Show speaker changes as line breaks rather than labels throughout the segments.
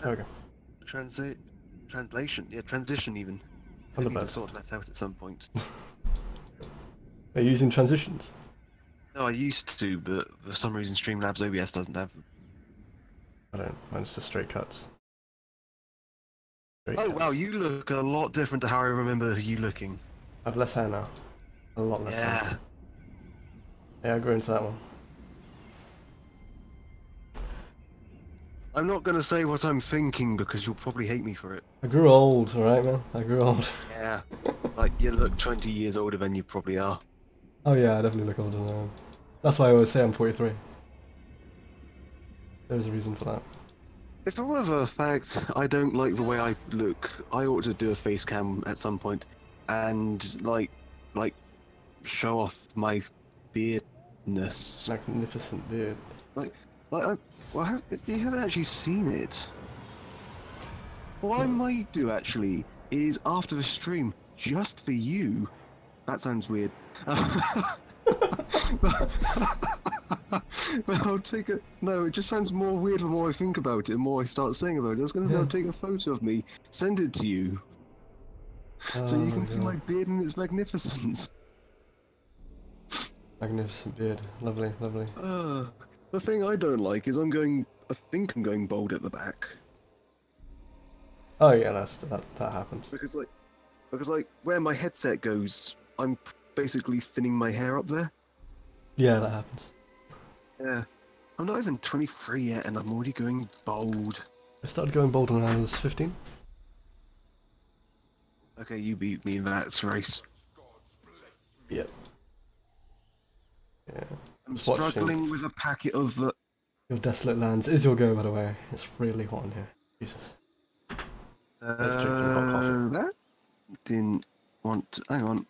There we go.
Translation, yeah, transition even. I need to sort that out at some point.
Are you using transitions?
No, I used to, but for some reason Streamlabs OBS doesn't have them.
I don't. Mine's just straight cuts.
Oh wow, you look a lot different to how I remember you looking.
I have less hair now. A lot less hair. Yeah, I grew into that one.
I'm not gonna say what I'm thinking because you'll probably hate me for it.
I grew old, alright man? I grew old.
Yeah. Like, you look 20 years older than you probably are.
Oh yeah, I definitely look older than I am. That's why I always say I'm 43. There's a reason for that.
If it were the fact I don't like the way I look, I ought to do a face cam at some point and, like, show off my beardness.
Magnificent beard.
Well, you haven't actually seen it. What I might do, actually, is after the stream, just for you... That sounds weird. But I'll take a... No, it just sounds more weird the more I think about it, the more I start saying about it. I was going to say I'll take a photo of me, send it to you. So you can see my beard in its magnificence.
Magnificent beard. Lovely, lovely.
The thing I don't like is I think I'm going bald at the back.
Oh yeah, that happens.
Because like where my headset goes, I'm basically thinning my hair up there.
Yeah, that happens.
Yeah. I'm not even 23 yet and I'm already going bald.
I started going bald when I was 15.
Okay, you beat me in that race.
Yep. Yeah.
I'm struggling with a packet of...
Your desolate lands is your go, by the way. It's really hot in here. Jesus. Let's drink hot coffee.
That didn't want to... Hang on.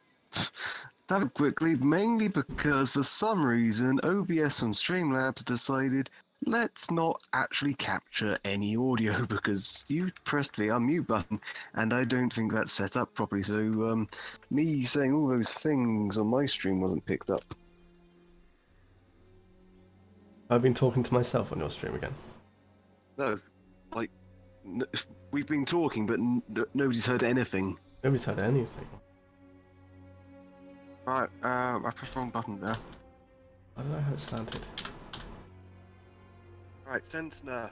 That up quickly, mainly because for some reason OBS on Streamlabs decided let's not actually capture any audio because you pressed the unmute button and I don't think that's set up properly, so me saying all those things on my stream wasn't picked up.
I've been talking to myself on your stream again.
No, like, we've been talking but nobody's heard anything.
Nobody's heard anything.
Right, I pressed the wrong button there.
Why did I have it slanted?
Right, Sensner.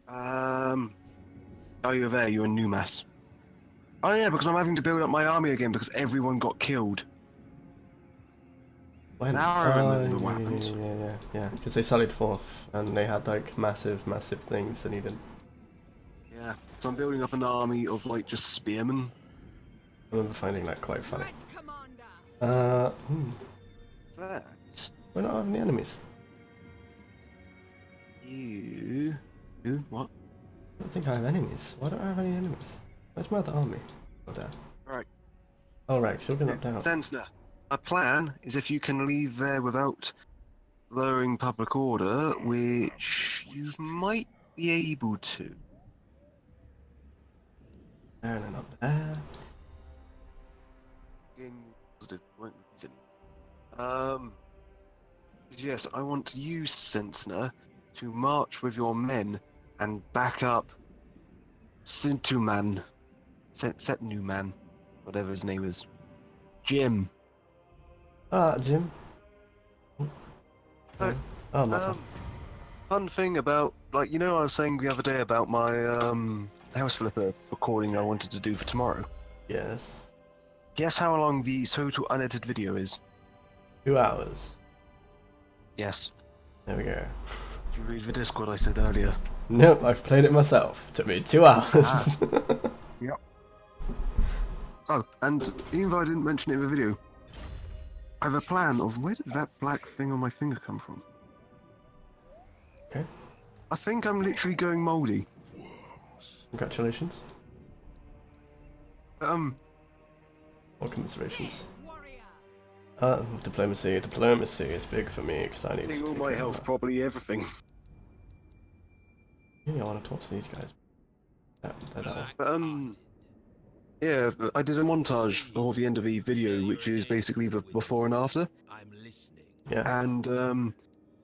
Oh, you're there, you're in Numas. Oh yeah, because I'm having to build up my army again because everyone got killed.
When?
Now I remember what happened.
Yeah. Because they sallied forth and they had like massive things they needed.
Yeah, so I'm building up an army of like just spearmen.
I remember finding that quite funny.
That.
We're not having any enemies.
You... What?
I don't think I have enemies. Why don't I have any enemies? Where's my other army? Oh, there.
Right.
Oh, right, so we're up down.
Sensner, a plan is if you can leave there without lowering public order, which you might be able to.
There and then up there.
Yes, I want you, Sensner, to march with your men and back up Sintuman, Setnuman, whatever his name is. Jim.
Ah, Jim.
Fun thing about, like, you know I was saying the other day about my House Flipper recording I wanted to do for tomorrow?
Yes.
Guess how long the total unedited video is?
2 hours.
Yes.
There we go.
Did you read the Discord I said earlier?
Nope, I've played it myself. Took me 2 hours.
Yep. Oh, and even though I didn't mention it in the video, I have a plan of where did that black thing on my finger come from?
Okay.
I think I'm literally going mouldy.
Congratulations. Or commiserations. Diplomacy. Diplomacy is big for me because I need to.
All my health, probably everything.
Yeah, I want to talk to these guys.
Yeah, I did a montage for the end of the video, which is basically the before and after.
Yeah.
And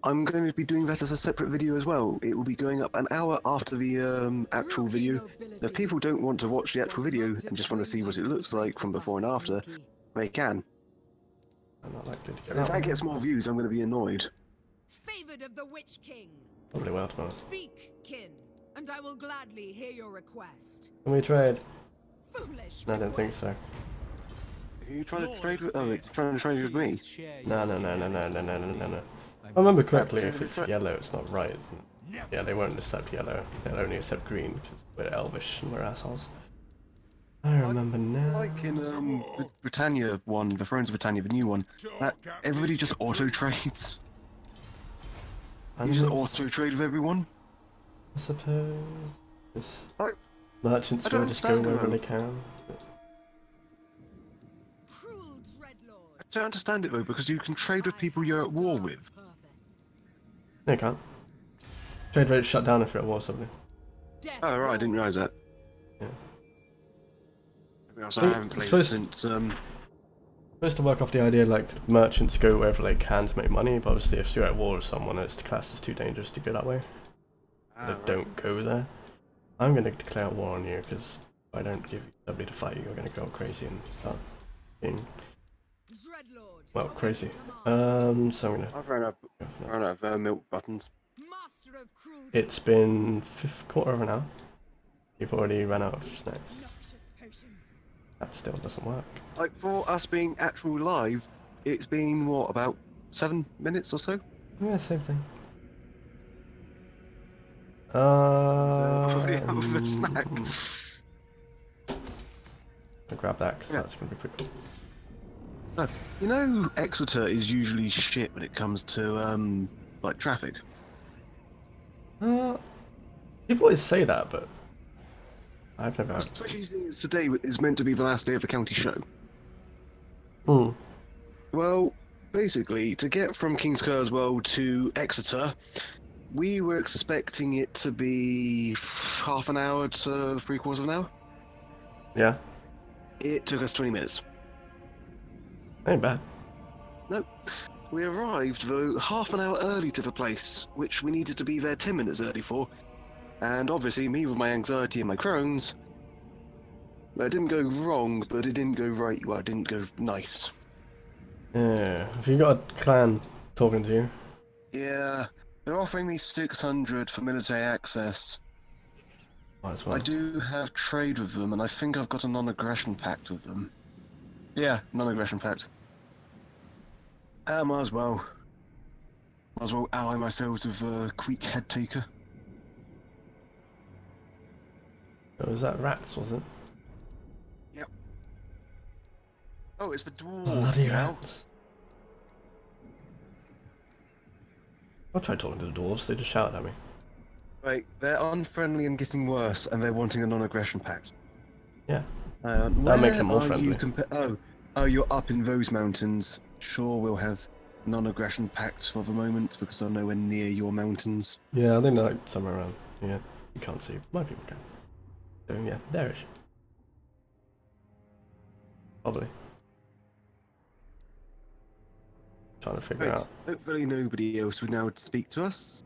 I'm going to be doing that as a separate video as well. It will be going up an hour after the actual video. If people don't want to watch the actual video and just want to see what it looks like from before and after, they can.
I'm not likely to get
If
that
that gets more views, I'm going to be annoyed.
Favored of the Witch King.
Probably well, to be honest.
Speak, kin, and I will gladly hear your request.
Can we trade?
Foolish
No, I don't think so.
Are you trying to trade with? Oh, you're trying to trade with me?
No. If I remember correctly, if it's yellow, it's not right, isn't it? Yeah, they won't accept yellow. They'll only accept green, which is a bit elvish and we're assholes. I remember now.
Like in the Britannia one, the Thrones of Britannia, the new one, that everybody just auto trades. You just auto trade with everyone.
I suppose. It's merchants
I don't
will just go
understand
wherever
it,
they can.
Cruel dreadlord.
I don't understand it though, because you can trade with people you're at war with.
No, you can't. Trade rate shut down if you're at war or something.
Oh right, I didn't realise that.
Yeah.
I haven't played it since
Supposed to work off the idea like merchants go wherever they can to make money, but obviously if you're at war with someone, it's classed as too dangerous to go that way. They don't go there. I'm going to declare war on you because if I don't give you somebody to fight you, you're going to go crazy and start being well crazy. So I'm going to.
I've run out of milk buttons.
It's been quarter of an hour. You've already run out of snacks. That still doesn't work.
Like for us being actual live, it's been what, about 7 minutes or so?
Yeah, same thing.
Already out of a snack.
I'll grab that because that's going to be pretty cool.
You know, Exeter is usually shit when it comes to like traffic.
People always say that, but I've never.
Especially since today is meant to be the last day of the county show.
Hmm.
Well, basically, to get from King's Carswell to Exeter, we were expecting it to be half an hour to 3/4 of an hour.
Yeah.
It took us 20 minutes.
Ain't bad.
Nope. We arrived, though, half an hour early to the place, which we needed to be there 10 minutes early for. And obviously, me with my anxiety and my Crohn's, it didn't go wrong, but it didn't go right. Well, it didn't go nice.
Yeah. Have you got a clan talking to you?
Yeah, they're offering me 600 for military access.
Might as well.
I do have trade with them, and I think I've got a non-aggression pact with them. Yeah, non-aggression pact. Might as well. Might as well ally myself with Queek Head Taker.
Oh, was that rats, was it?
Yep. Oh, it's the dwarves
Bloody
now.
rats. I tried talking to the dwarves, they just shouted at me.
Right, they're unfriendly and getting worse, and they're wanting a non-aggression pact.
Yeah. That makes them more friendly.
Oh, you're up in those mountains. Sure, we'll have non-aggression pacts for the moment, because I'm nowhere near your mountains.
Yeah, I think they're like somewhere around. Yeah, you can't see. My people can. So yeah, there-ish. Probably. Trying to figure out.
Hopefully nobody else would now speak to us.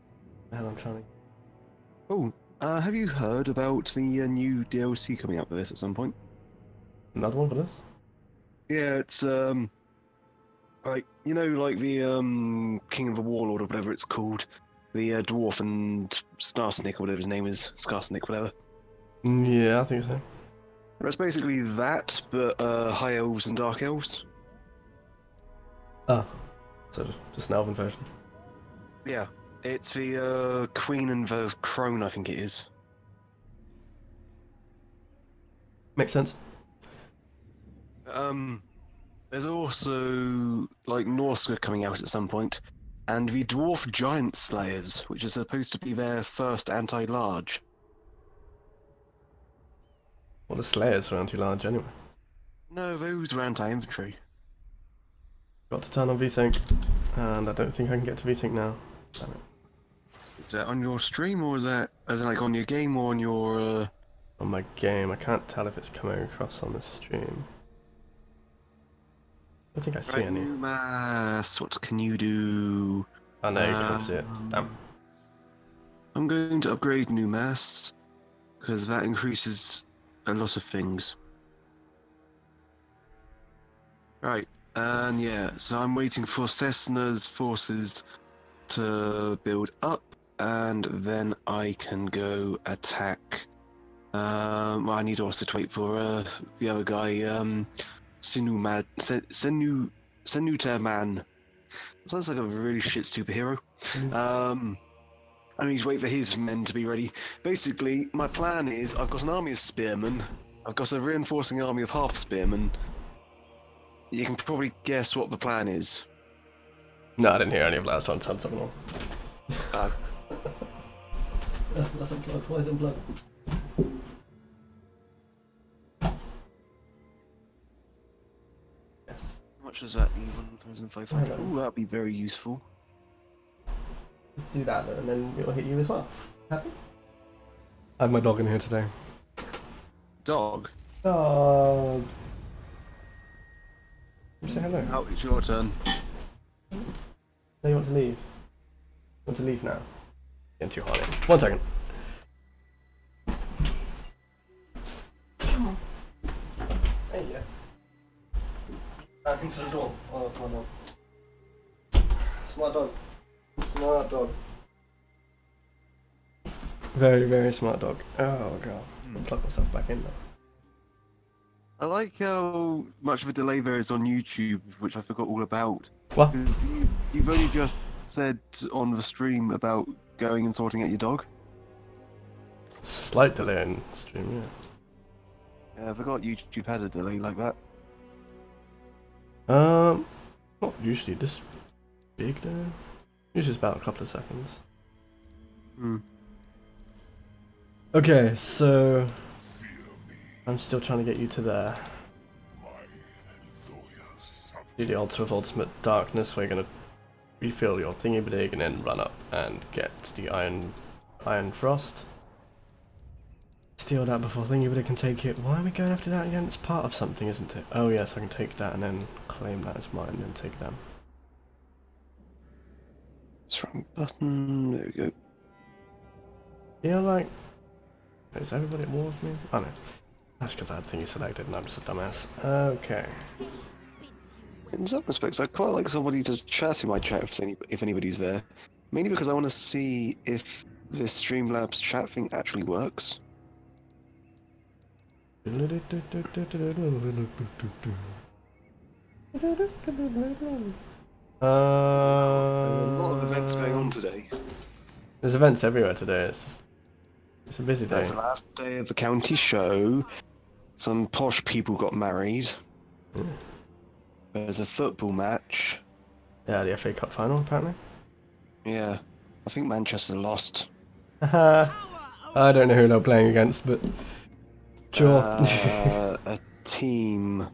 The hell I'm trying to.
Oh, have you heard about the new DLC coming out for this at some point?
Another one for this?
Yeah, it's like, you know, like the King of the Warlord or whatever it's called, the dwarf and Starsnick or whatever his name is, Skarsnick, whatever.
Yeah, I think so.
It's basically that, but high elves and dark elves.
Oh, so just an elven version.
Yeah, it's the Queen and the Crone, I think it is.
Makes sense.
There's also like Norse coming out at some point, and the Dwarf Giant Slayers, which is supposed to be their first anti-large.
Well, the Slayers are anti-large anyway.
No, those were anti-infantry.
Got to turn on VSync, and I don't think I can get to VSync now. Damn it.
Is that on your stream, or is that as in like on your game, or on your?
On my game, I can't tell if it's coming across on the stream. I don't think I see any.
Mass, what can you do?
Oh no, you can't see it. Damn.
I'm going to upgrade new masts because that increases a lot of things. Right, and yeah, so I'm waiting for Cessna's forces to build up, and then I can go attack. Well, I need also to wait for the other guy, Senuta Man. Sounds like a really shit superhero. I need to wait for his men to be ready. Basically, my plan is I've got an army of spearmen. I've got a reinforcing army of half spearmen. You can probably guess what the plan is.
No, I didn't hear any of last one. Sound something wrong.
That's unplugged. Why is it unplugged?
Yes.
How much does that leave? 1,500. Ooh, that'd be very useful.
Do that and then it'll hit you as well. Happy? I have my dog in here today.
Dog.
Dog. Say hello.
Oh, it's your turn.
No, you want to leave? You want to leave now? Getting too hard in. 1 second. Come on. There you go. Back into the door. Oh, come on. Smart dog. Smart dog. Very, very smart dog. Oh god. I'll plug myself back in now.
I like how much of a delay there is on YouTube, which I forgot all about.
What?
Because you've only just said on the stream about going and sorting out your dog.
Slight delay in stream, yeah.
Yeah, I forgot YouTube had a delay like that.
Not usually this big though. Usually it's about a couple of seconds.
Hmm.
Okay, so I'm still trying to get you to there. Do the altar of ultimate darkness. We're gonna refill your thingy big and then run up and get the iron frost. Steal that before thingy big can take it. Why are we going after that again? It's part of something, isn't it? Oh yes, I can take that and then claim that as mine and then take them.
It's wrong button. There we go.
Yeah, like, is everybody at war with me? Oh no, that's because I had thingy selected and I'm just a dumbass. Okay.
In some respects, I'd quite like somebody to chat in my chat if anybody's there. Mainly because I want to see if this Streamlabs chat thing actually works. There's a lot of events going on today.
There's events everywhere today. It's a busy day.
It's the last day of the county show. Some posh people got married. There's a football match.
Yeah, the FA Cup final apparently.
Yeah, I think Manchester lost.
I don't know who they're playing against, but sure.
A team.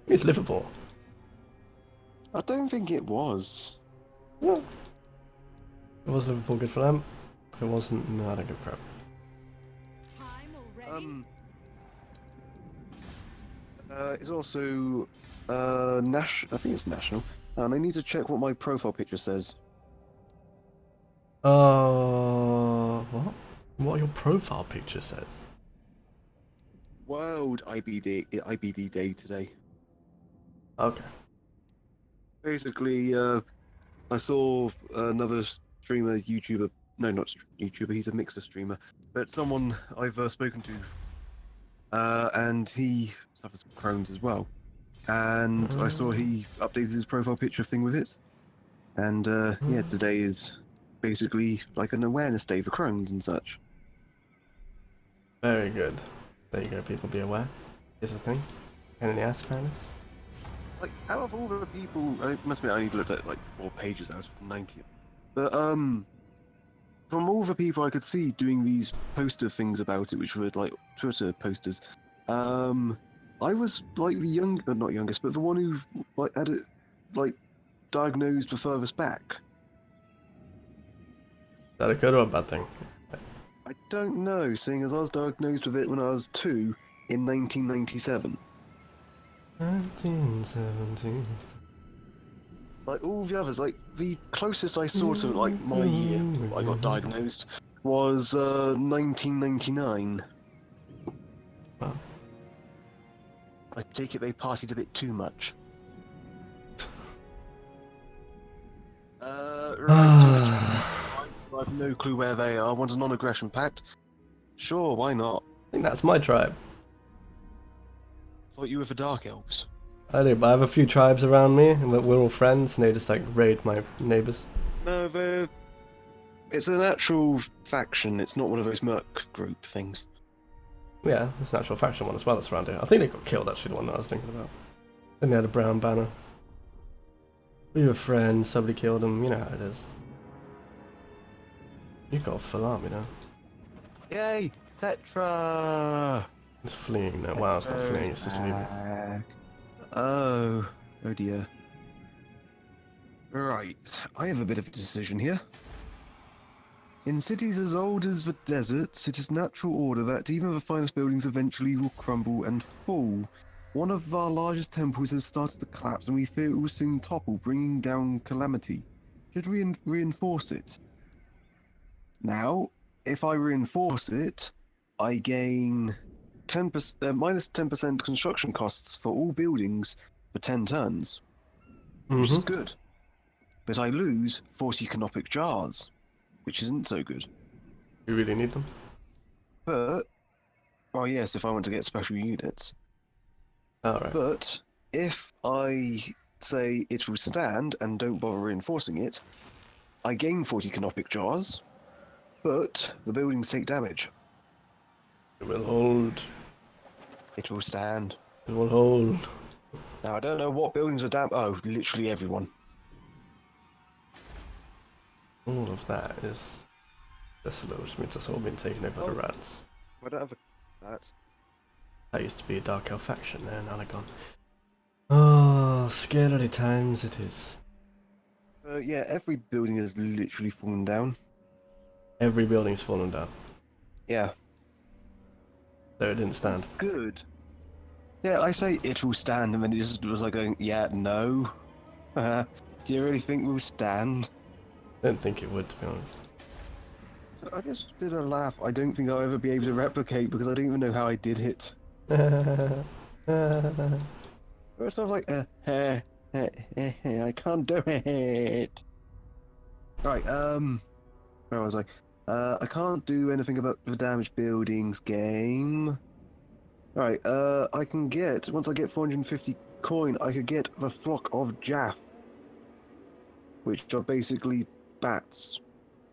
It's Liverpool.
I don't think it was.
Yeah. It was Liverpool good for them. If it wasn't, no, I don't give a crap.
It's also I think it's national, and I need to check what my profile picture says.
What? What your profile picture says?
World IBD Day today.
Okay.
Basically, I saw another streamer, YouTuber. No, not YouTuber. He's a mixer streamer, but someone I've spoken to, and he suffers from Crohn's as well. And I saw he updated his profile picture thing with it. And yeah, today is basically like an awareness day for Crohn's and such.
Very good. There you go, people, be aware. Here's the thing. Pain in the ass, apparently.
Like, out of all the people, I must admit I only looked at like 4 pages out of 90. But from all the people I could see doing these poster things about it, which were like Twitter posters, I was like the not youngest, but the one who like had it like diagnosed the furthest back.
Is that a good or a bad thing?
I don't know, seeing as I was diagnosed with it when I was 2 in 1997.
1917.
like all the others, like the closest I saw to like my year I got diagnosed was 1999.
Wow.
I take it they partied a bit too much. Right, so I have no clue where they are. Want a non-aggression pact? Sure, why not?
I think that's my tribe.
Thought you were for Dark Elves.
I do, but I have a few tribes around me, and we're all friends, and they just like raid my neighbors.
No, it's an actual faction. It's not one of those merc group things.
Yeah, there's an actual faction one as well that's around here. I think they got killed, actually, the one that I was thinking about. Then they had a brown banner. We were friends, somebody killed them, you know how it is. You got a full army now.
Yay! Cetra!
It's fleeing now. Wow, it's not fleeing, it's just leaving.
Oh dear. Right, I have a bit of a decision here. In cities as old as the deserts, it is natural order that even the finest buildings eventually will crumble and fall. One of our largest temples has started to collapse and we fear it will soon topple, bringing down calamity. Should we reinforce it? Now, if I reinforce it, I gain 10% minus 10% construction costs for all buildings for 10 turns, which is good. But I lose 40 canopic jars, which isn't so good.
You really need them?
But, oh yes, if I want to get special units.
Alright.
But if I say it will stand and don't bother reinforcing it, I gain 40 canopic jars, but the buildings take damage.
It will hold.
It will stand.
It will hold.
Now I don't know what buildings are damaged. Oh, literally everyone.
All of that is desolate, which means it's all been taken over by the rats.
I don't have that.
That used to be a dark elf faction there, now they're gone. Oh, scary times it is.
Yeah, every building has literally fallen down.
Every building's fallen down.
Yeah.
So it didn't stand.
That's good. Yeah, I say it will stand, and then it just was like going, yeah, no. Do you really think we'll stand?
I didn't think it would, to be honest.
So I just did a laugh. I don't think I'll ever be able to replicate because I don't even know how I did it. It's sort of like, I can't do it. Right, where was I? I can't do anything about the damaged buildings game. Right, I can get, once I get 450 coin, I could get the flock of Jaff, which are basically bats,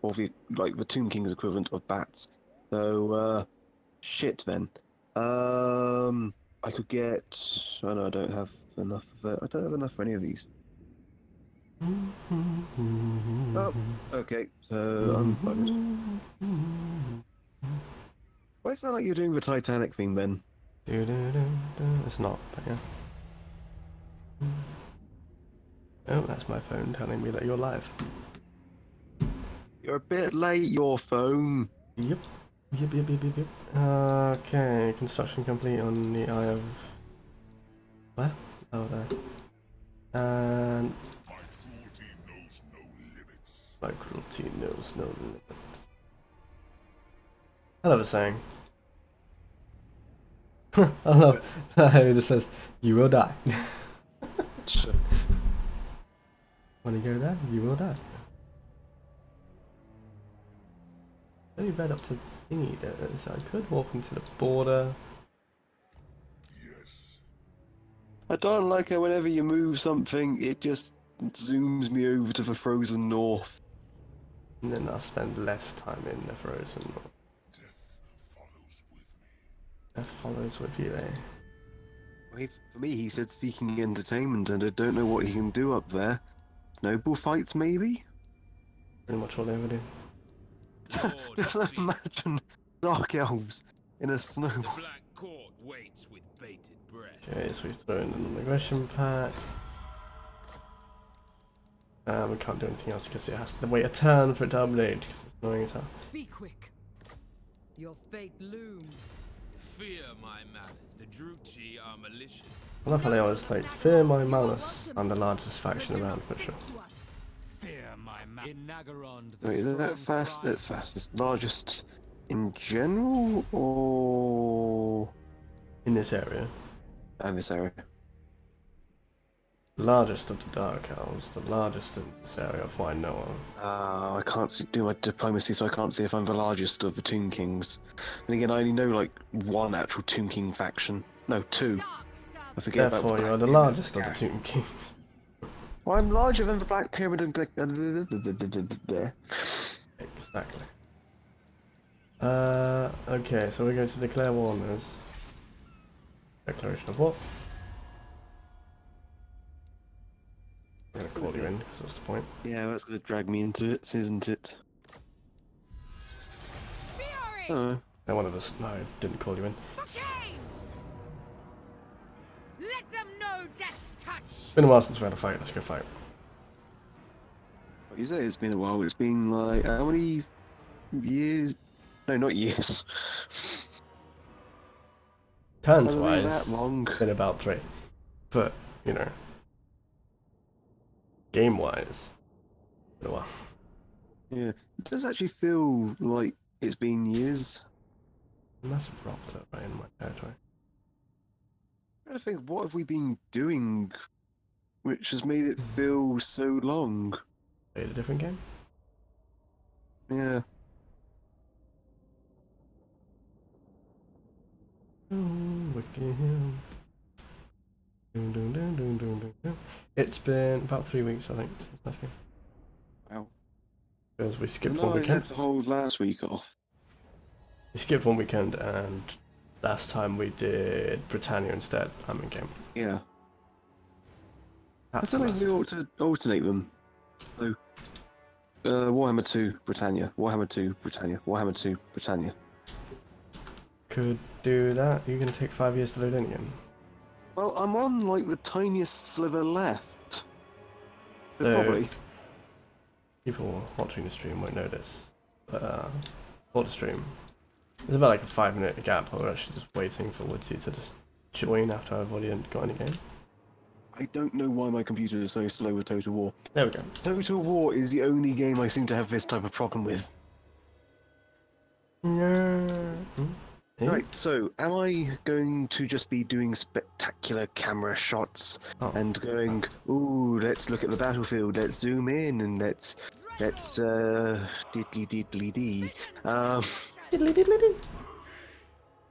or the, like the Tomb King's equivalent of bats. So, shit then. I could get, oh no, I don't have enough of it. I don't have enough for any of these. Oh, okay, so I'm buggered. Why does it sound like you're doing the Titanic thing, Ben?
It's not, but yeah. Oh, that's my phone telling me that you're live.
You're a bit late, your phone.
Yep. Yep. Okay, construction complete on the Eye of... Where? Oh, there. And... My cruelty knows no limits. I love a saying. I love how it just says, you will die. When you go there, you will die. Only read up to the thingy though, so I could walk into the border.
Yes. I don't like it whenever you move something, it just zooms me over to the frozen north.
And then I'll spend less time in the frozen north. Death follows with you, eh?
Well, for me, he said seeking entertainment, and I don't know what he can do up there. Snowball fights, maybe?
Pretty much all they ever do.
Just imagine Dark Elves in a snowball.
The Black Court waits with bated breath.
Okay, so we've thrown in the aggression pack. We can't do anything else because it has to wait a turn for it to update, because it's annoying as hell.
Be quick. Your fate looms.
Fear my mallet. The Druchi are malicious.
I love how they always like, fear my malice. I'm the largest faction around, for sure.
Fear my in Nagarond,
Wait, is it that fast? That fastest, largest in general, or
In this area.
this area?
Largest of the Dark Elves, the largest in this area of what I know of.
I can't do my diplomacy, so I can't see if I'm the largest of the Tomb Kings. And again, I only know like one actual Tomb King faction. No, two. I forget about
Therefore,
the
you are
Black
the
Pyramid.
largest of the Tomb Kings.
Well, I'm larger than the Black Pyramid and
Exactly. Okay, so we're going to declare war on this. Declaration of war. I'm going to call you in, because that's the point.
Yeah, that's gonna drag me into it, isn't it?
Fury!
Oh.
No one of us, no, I didn't call you in.
Okay! Let them know death's touch!
It's been a while since we had a fight, let's go fight.
You say it's been a while, it's been like, how many years? No, not years.
Turns
Hasn't been
wise,
that long.
been about 3. But, you know, game wise, been a while.
Yeah, it does actually feel like it's been years.
Massive rock right in my territory.
I think, what have we been doing which has made it feel so long?
Played a different game?
Yeah.
It's been about 3 weeks, I think, since last game.
Wow.
Because we skipped
No,
one
I
weekend.
had the whole last week off.
We skipped one weekend, and last time we did Britannia instead. I'm in game.
Yeah.
That's
I feel like we
massive.
ought to alternate them. So, Warhammer 2, Britannia. Warhammer 2, Britannia. Warhammer 2, Britannia.
Could do that. You're gonna take 5 years to load in again.
Well, I'm on like the tiniest sliver left. But
So-
probably.
People watching the stream won't notice. But for the stream, there's about like a 5-minute gap where we're actually just waiting for Woodsy to just join after I've already got any game.
I don't know why my computer is so slow with Total War.
There we go.
Total War is the only game I seem to have this type of problem with.
Yeah.
Right, so am I going to just be doing spectacular camera shots
Oh.
and going, ooh, let's look at the battlefield, let's zoom in and let's diddly diddly dee.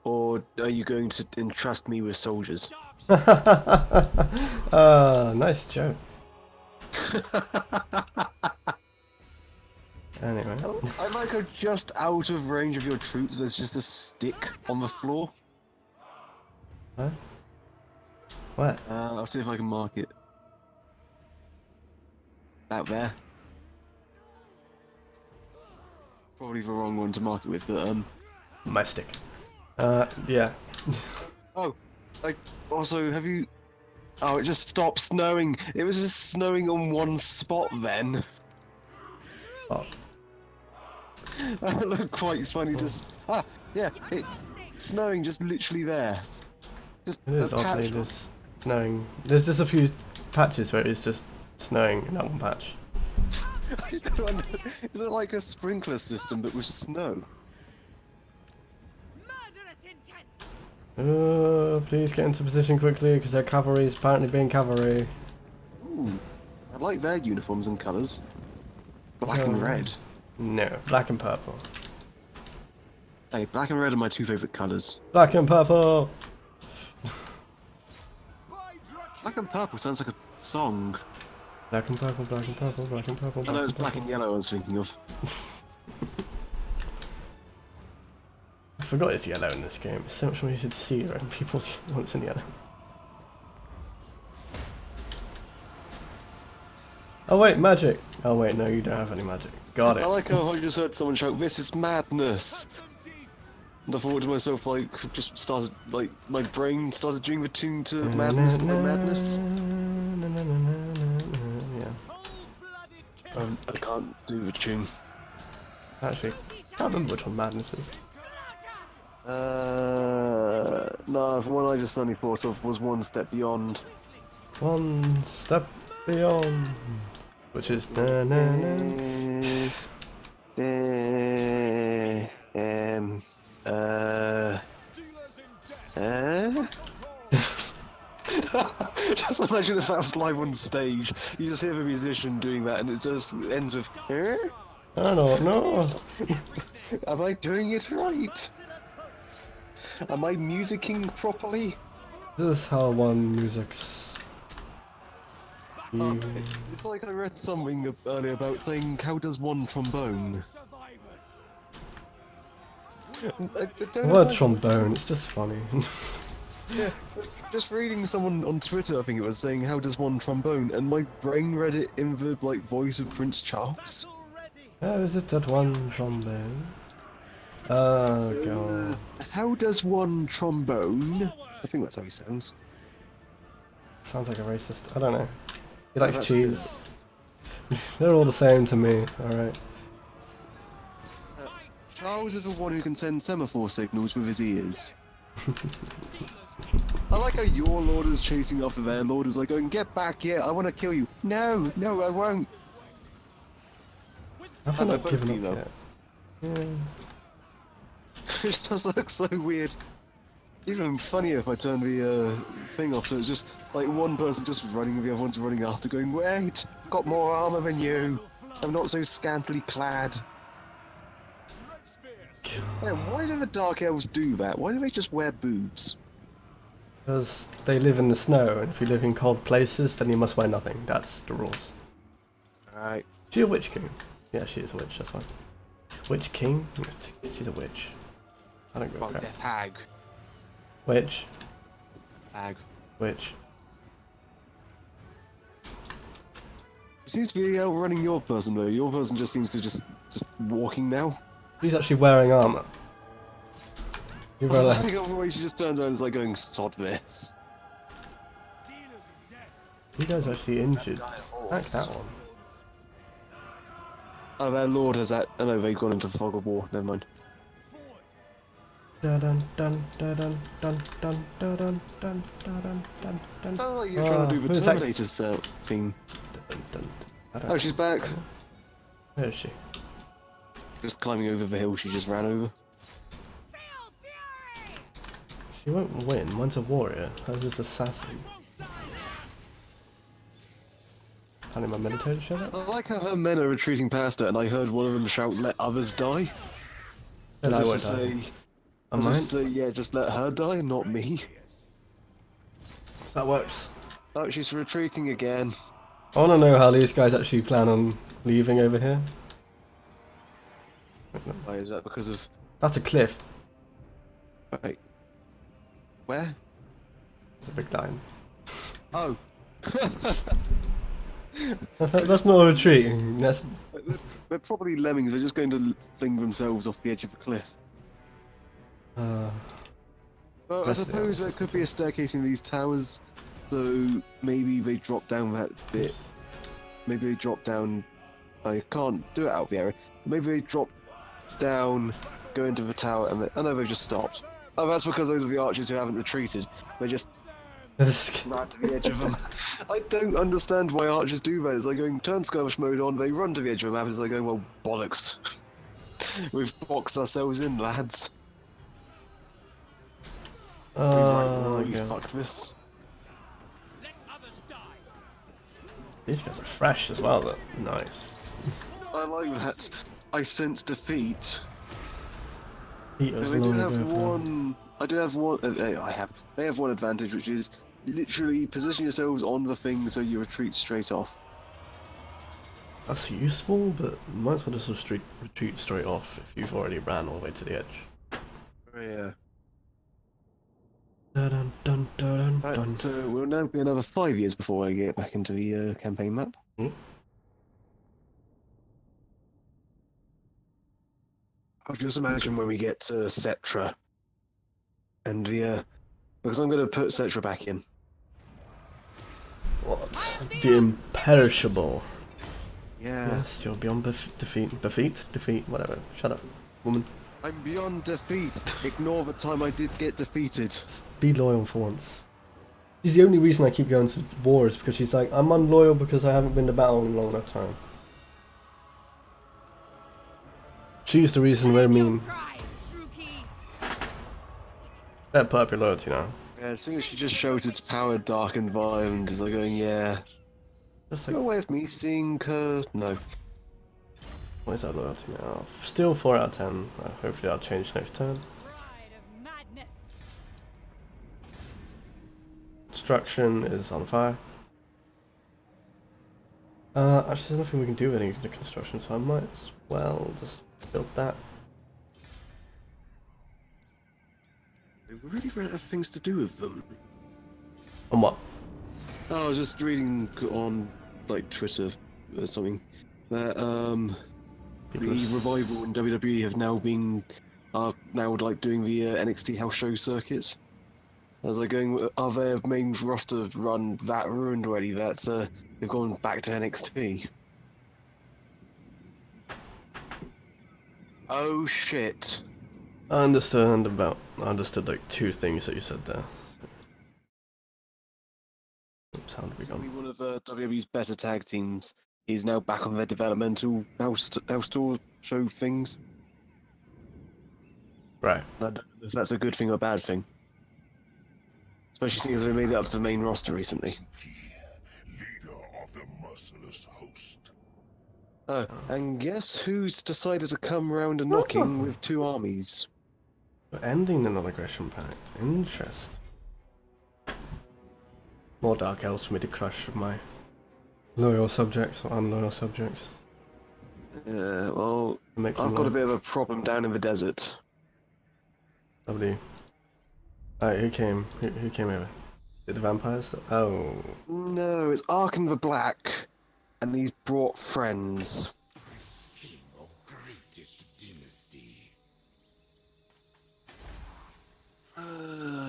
Or are you going to entrust me with soldiers?
Nice joke. Anyway.
I like how just out of range of your troops there's just a stick on the floor.
What? What?
I'll see if I can mark it. Out there. Probably the wrong one to mark it with, but
My stick. Yeah.
Oh, like, also, have you... Oh, it just stopped snowing. It was just snowing on one spot then.
Oh.
That looked quite funny, just... Ah, yeah, it's snowing just literally there. Just
It is
a
oddly
patch.
just snowing. There's just a few patches where it's just snowing in that one patch.
I don't under... Is it like a sprinkler system but with snow?
Murderous intent!
Please get into position quickly because their cavalry is apparently being cavalry.
Ooh, I like their uniforms and colours. Black and red.
No, black and purple.
Hey, black and red are my two favourite colours.
Black and purple!
Black and purple sounds like a song.
Black and purple, black and purple, black and purple.
I know it's black and yellow I was thinking of.
I forgot it's yellow in this game. It's so much more easy to see when people's when it's in yellow. Oh wait, magic! Oh wait, no, you don't have any magic. Got it.
I like how I just heard someone shout, "This is madness!" And I thought to myself, like, just started, like, my brain started doing the tune to madness by madness.
Yeah.
I can't do the tune.
Actually, can't remember which one madness is.
No, the one I just suddenly thought of was One Step Beyond.
One step beyond. Which is na na na.
Just imagine if that was live on stage. You just hear the musician doing that, and it just ends with.
I don't know.
Am I doing it right? Am I musicking properly?
This is how one music's.
It's like I read something earlier about saying, how does one trombone?
The word trombone, it's just funny.
Yeah, just reading someone on Twitter, I think it was, saying, how does one trombone? And my brain read it in the voice of Prince Charles.
How is it that one trombone? Oh god.
How does one trombone? I think that's how he sounds.
Sounds like a racist. I don't know. He likes
That's
cheese. They're all the same to me, alright.
Charles is the one who can send semaphore signals with his ears. I like how your lord is chasing after their lord is like going, get back here, I want to kill you. No, no, I won't.
I've
And
not
they're
given
both
up yet. Yeah.
It does look so weird. Even funnier if I turn the thing off, so it's just like one person just running, the other one's running after, going, wait, I've got more armor than you. I'm not so scantily clad. Yeah, why do the Dark Elves do that? Why do they just wear boobs?
Because they live in the snow, and if you live in cold places, then you must wear nothing. That's the rules.
Alright.
She a witch king? Yeah, she is a witch, that's fine. Witch king? She's a witch. I don't go
Oh,
crap.
they're hag.
Witch.
Hag.
Witch.
She seems to be outrunning your person though. Your person just seems to just walking now.
He's actually wearing armor. You
I
better...
think the way she just turns around and is like going, sod this.
You guys actually injured. That's that one.
Oh, their lord has that. Oh no, they've gone into the fog of war. Never mind.
Dun dun dun dun dun dun dun dun dun dun dun dun dun.
Sounds like you're trying to do the
who's that?
Terminator's thing.
Dun, dun. I don't
Oh, she's back.
Where is she?
Just climbing over the hill she just ran over.
She won't win. Mine's a warrior. Hers is assassin. Can't my meditator show that?
I like how her men are retreating past her, and I heard one of them shout, "Let others die."
Then
As
I
if
won't
to
die.
say,
I
as if
might.
to say, yeah, just let her die, not me.
That works.
Oh, she's retreating again.
I want to know how these guys actually plan on leaving over here.
Why is that? Because of...
That's a cliff.
Wait. Where?
It's a big line.
Oh.
That's not a retreat. That's...
They're probably lemmings, they're just going to fling themselves off the edge of a cliff.
Uh,
Well, I
Rest of the
suppose there
others
could be a staircase in these towers, so maybe they drop down that bit. Maybe they drop down... I can't do it out of the area. Maybe they drop down, go into the tower, and oh no, they've just stopped. Oh, that's because those are the archers who haven't retreated. They just ran to the edge of them. I don't understand why archers do that. It's like going, turn skirmish mode on, they run to the edge of the map, it's like going, well, bollocks. We've boxed ourselves in, lads.
oh,
we
yeah.
fuck this.
These guys are fresh as well, though. Nice.
I like that. I sense defeat.
Heaters
They do
long
have
ago,
one. I do have one. They have one advantage, which is literally position yourselves on the thing so you retreat straight off.
That's useful, but might as well just retreat straight off if you've already ran all the way to the edge.
Yeah.
Dun dun dun dun dun.
So we'll now be another 5 years before I get back into the campaign map.
Hmm?
I'll just imagine when we get to Cetra, and because I'm going to put Cetra back in.
What? The imperishable.
Yeah.
Yes, you're beyond defeat, whatever. Shut up, woman.
I'm beyond defeat. Ignore the time I did get defeated.
Just be loyal for once. She's the only reason I keep going to war is because she's like, I'm unloyal because I haven't been to battle in a long enough time. She's the reason we're mean. Better put up your loyalty now.
Yeah, as soon as she just showed its power, dark and violent, is like going, yeah.
Just
No
like,
way of me seeing her. No.
what is that loyalty now? Still 4 out of 10. Hopefully I'll change next turn. Construction is on fire. Actually there's nothing we can do with any of the construction, so I might as well just build that.
I really ran out of things to do with them.
On what?
Oh, I was just reading on, like, Twitter or something, that, the revival in WWE have now been, now, like, doing the NXT house show circuit. I was like going, are their main roster run that ruined already that they've gone back to NXT? Oh shit.
I understood like 2 things that you said there. Oops, how did we go?
Only one of WWE's better tag teams is now back on their developmental house tour show things.
Right.
I don't know if that's a good thing or a bad thing. Especially seeing as they made it up to the main roster recently.
Leader of the merciless host.
Oh, and guess who's decided to come round a knocking with 2 armies?
We're ending the non-aggression pact. Interest. More dark elves for me to crush with my loyal subjects or unloyal subjects.
Well,
Make
I've got a bit of a problem down in the desert.
Lovely. Alright, who came? Who came over? Is it the vampires? Oh.
No, it's Arkan the Black, and he's brought friends.
King of greatest dynasty.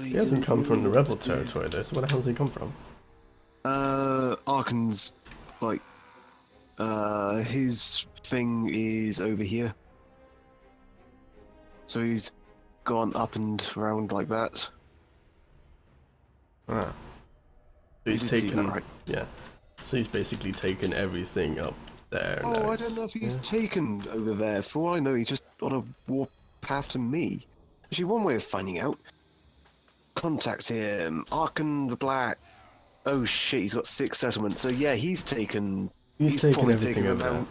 He hasn't come from the rebel territory though, so where the hell does he come from?
Arkan's, like, his thing is over here. So he's gone up and around like that.
Ah. So he's
You did see
taken,
that, right?
yeah. So he's basically taken everything up there.
Oh,
now
I don't know if he's
yeah.
taken over there. For all I know, he's just on a war path to me. Actually, one way of finding out. Contact him. Arkan the Black. Oh shit, he's got 6 settlements. So yeah, he's taken...
He's taken
probably
everything
taken
over there.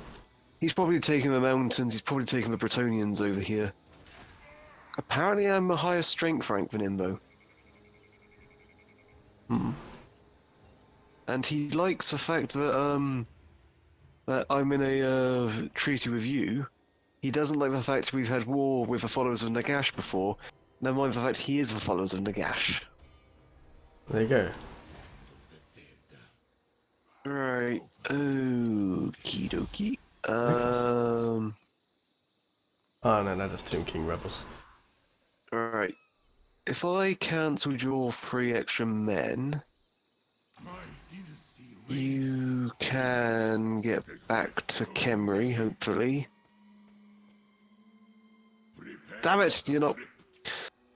He's probably taken the mountains. He's probably taken the Bretonians over here. Apparently I'm a higher strength rank than him, though.
Hmm.
And he likes the fact that, that I'm in a treaty with you. He doesn't like the fact we've had war with the followers of Nagash before. Never mind the fact he is the followers of Nagash.
There you go.
Right. Okie dokie.
Oh no, that is Tomb King rebels.
Alright. If I cancelled your 3 extra men, you can get back to Kemri, hopefully. Damn it, you're not...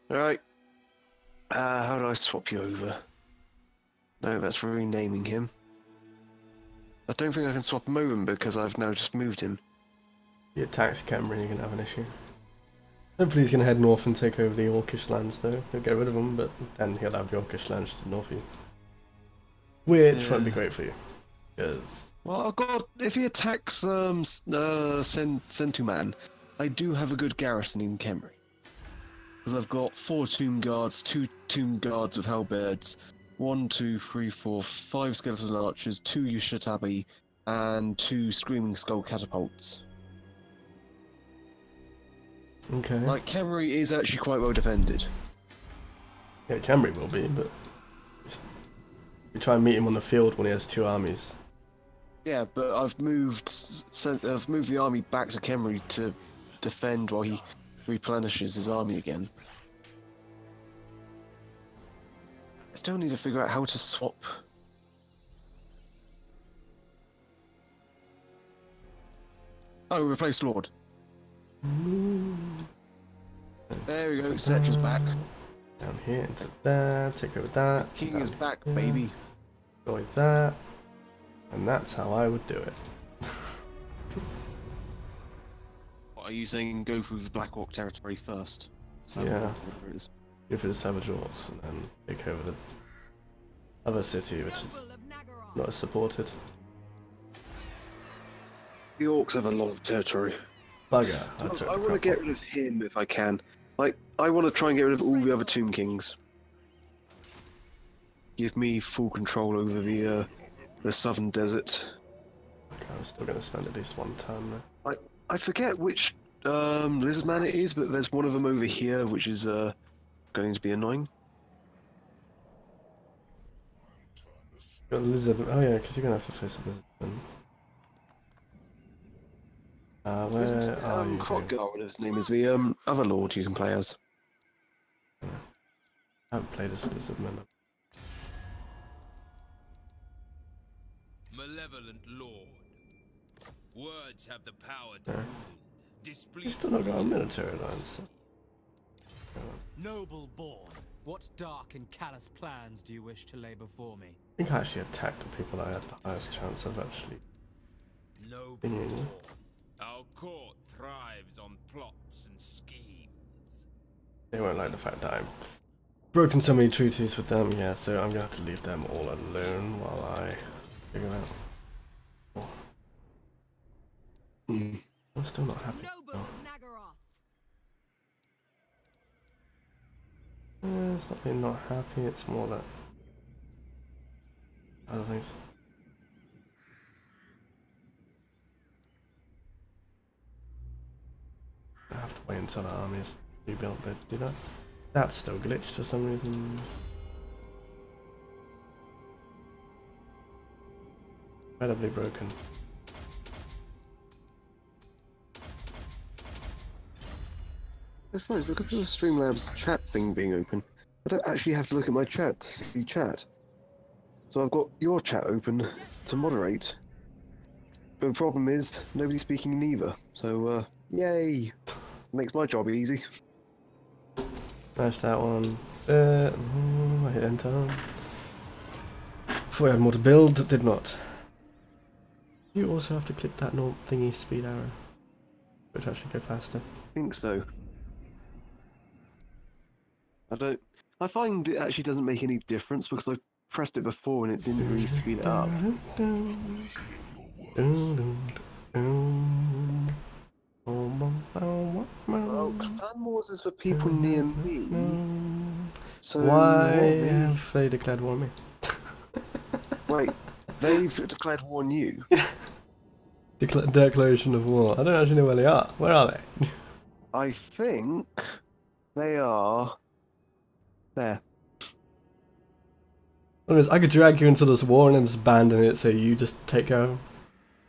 Alright. How do I swap you over? No, that's renaming him. I don't think I can swap him over because I've now just moved him.
He attacks Cameron, you're gonna have an issue. Hopefully he's gonna head north and take over the Orcish lands though. He'll get rid of them, but then he'll have the Orcish lands to the north of you. Which won't be great for you. Because...
Well, I've got... If he attacks Centuman, I do have a good garrison in Kemri. Because I've got 4 tomb guards, 2 tomb guards with halberds, 1, 2, 3, 4, 5 skeleton archers, 2 Yushitabi, and 2 screaming skull catapults.
Okay.
Like, Kemri is actually quite well defended.
Yeah, Camry will be, but... We try and meet him on the field when he has 2 armies.
Yeah, but I've moved the army back to Kemri to defend while he replenishes his army again. I still need to figure out how to swap. Oh, replace Lord. There we go, Setra's back.
Down here into there, take over that.
King
down
is back,
here,
baby.
destroy that. And that's how I would do it.
What are you saying? Go through the Black Orc territory first. So
Yeah.
whatever it is.
Go for the Savage Orcs and then take over the other city, which is
Noble of Nagaroth.
not as supported.
The Orcs have a lot of territory.
Bugger.
I want to get rid of him if I can. Like, I want to try and get rid of all the other Tomb Kings. Give me full control over the southern desert.
Okay, I'm still going to spend at least one turn there.
I forget which lizard man it is, but there's one of them over here which is going to be annoying.
Got a lizard. Oh yeah, because you're going to have to face a lizard then. Where are you?
Crocgar, whatever his name is, the other lord you can play as.
I haven't played as lizard man.
Malevolent Lord. Words have the power to
Yeah.
wound.
You've
Displease
still not got a military alliance.
Noble born, what dark and callous plans do you wish to lay before me?
I think I actually attacked the people I had the highest chance of actually.
Noble
Yeah.
born. Our court thrives on plots and schemes.
They won't like the fact that I've broken so many treaties with them, yeah, so I'm gonna have to leave them all alone while I figure out. Oh. I'm still not happy.
Noble
Oh.
of Nagaroth.
It's not being not happy, it's more that other things. I have to wait until the army's rebuilt there to do that. That's still glitched for some reason. Incredibly broken.
It's fine, it's because of the Streamlabs chat thing being open. I don't actually have to look at my chat to see chat. So I've got your chat open to moderate. But the problem is, nobody's speaking neither. So, yay! Makes my job easy.
Smash that one. I hit enter. Before I had more to build, did not. You also have to click that thingy speed arrow, which actually go faster.
I think so. I find it actually doesn't make any difference because I've pressed it before and it didn't really speed it up. Well, Clan Wars is for people near me. So
Why
what
have they declared war on me?
wait, they've declared war on you.
Declaration of war. I don't actually know where they are. Where are they?
I think they are there.
Anyways, I could drag you into this war and then just abandon it so you just take care of them.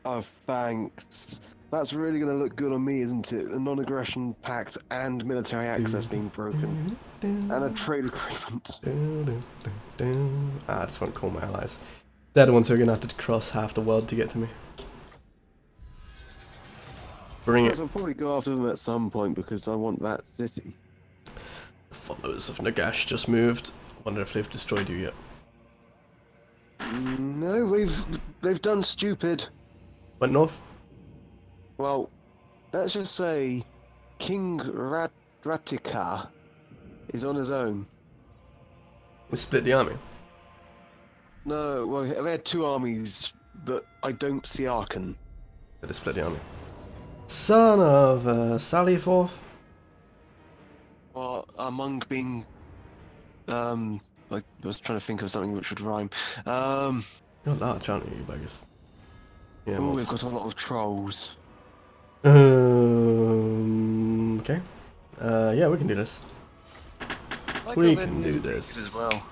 Oh, thanks. That's really going to look good on me, isn't it? A non-aggression pact and military access being broken. And a trade agreement.
I just won't call my allies. They're the ones who are going to have to cross half the world to get to me. Bring it.
I'll probably go after them at some point because I want that city.
The followers of Nagash just moved. Wonder if they've destroyed you yet.
No, they've done stupid.
Went north?
Well, let's just say King Ratika is on his own.
We split the army.
No, well, they had two armies, but I don't see Arkan.
They split the army. Son of Sally Forth.
Well, among being, I was trying to think of something which would rhyme.
You're large, aren't you, you buggers? Yeah.
Oh, we've got a lot of trolls.
Okay. Yeah, we can do this. We can do this
as well.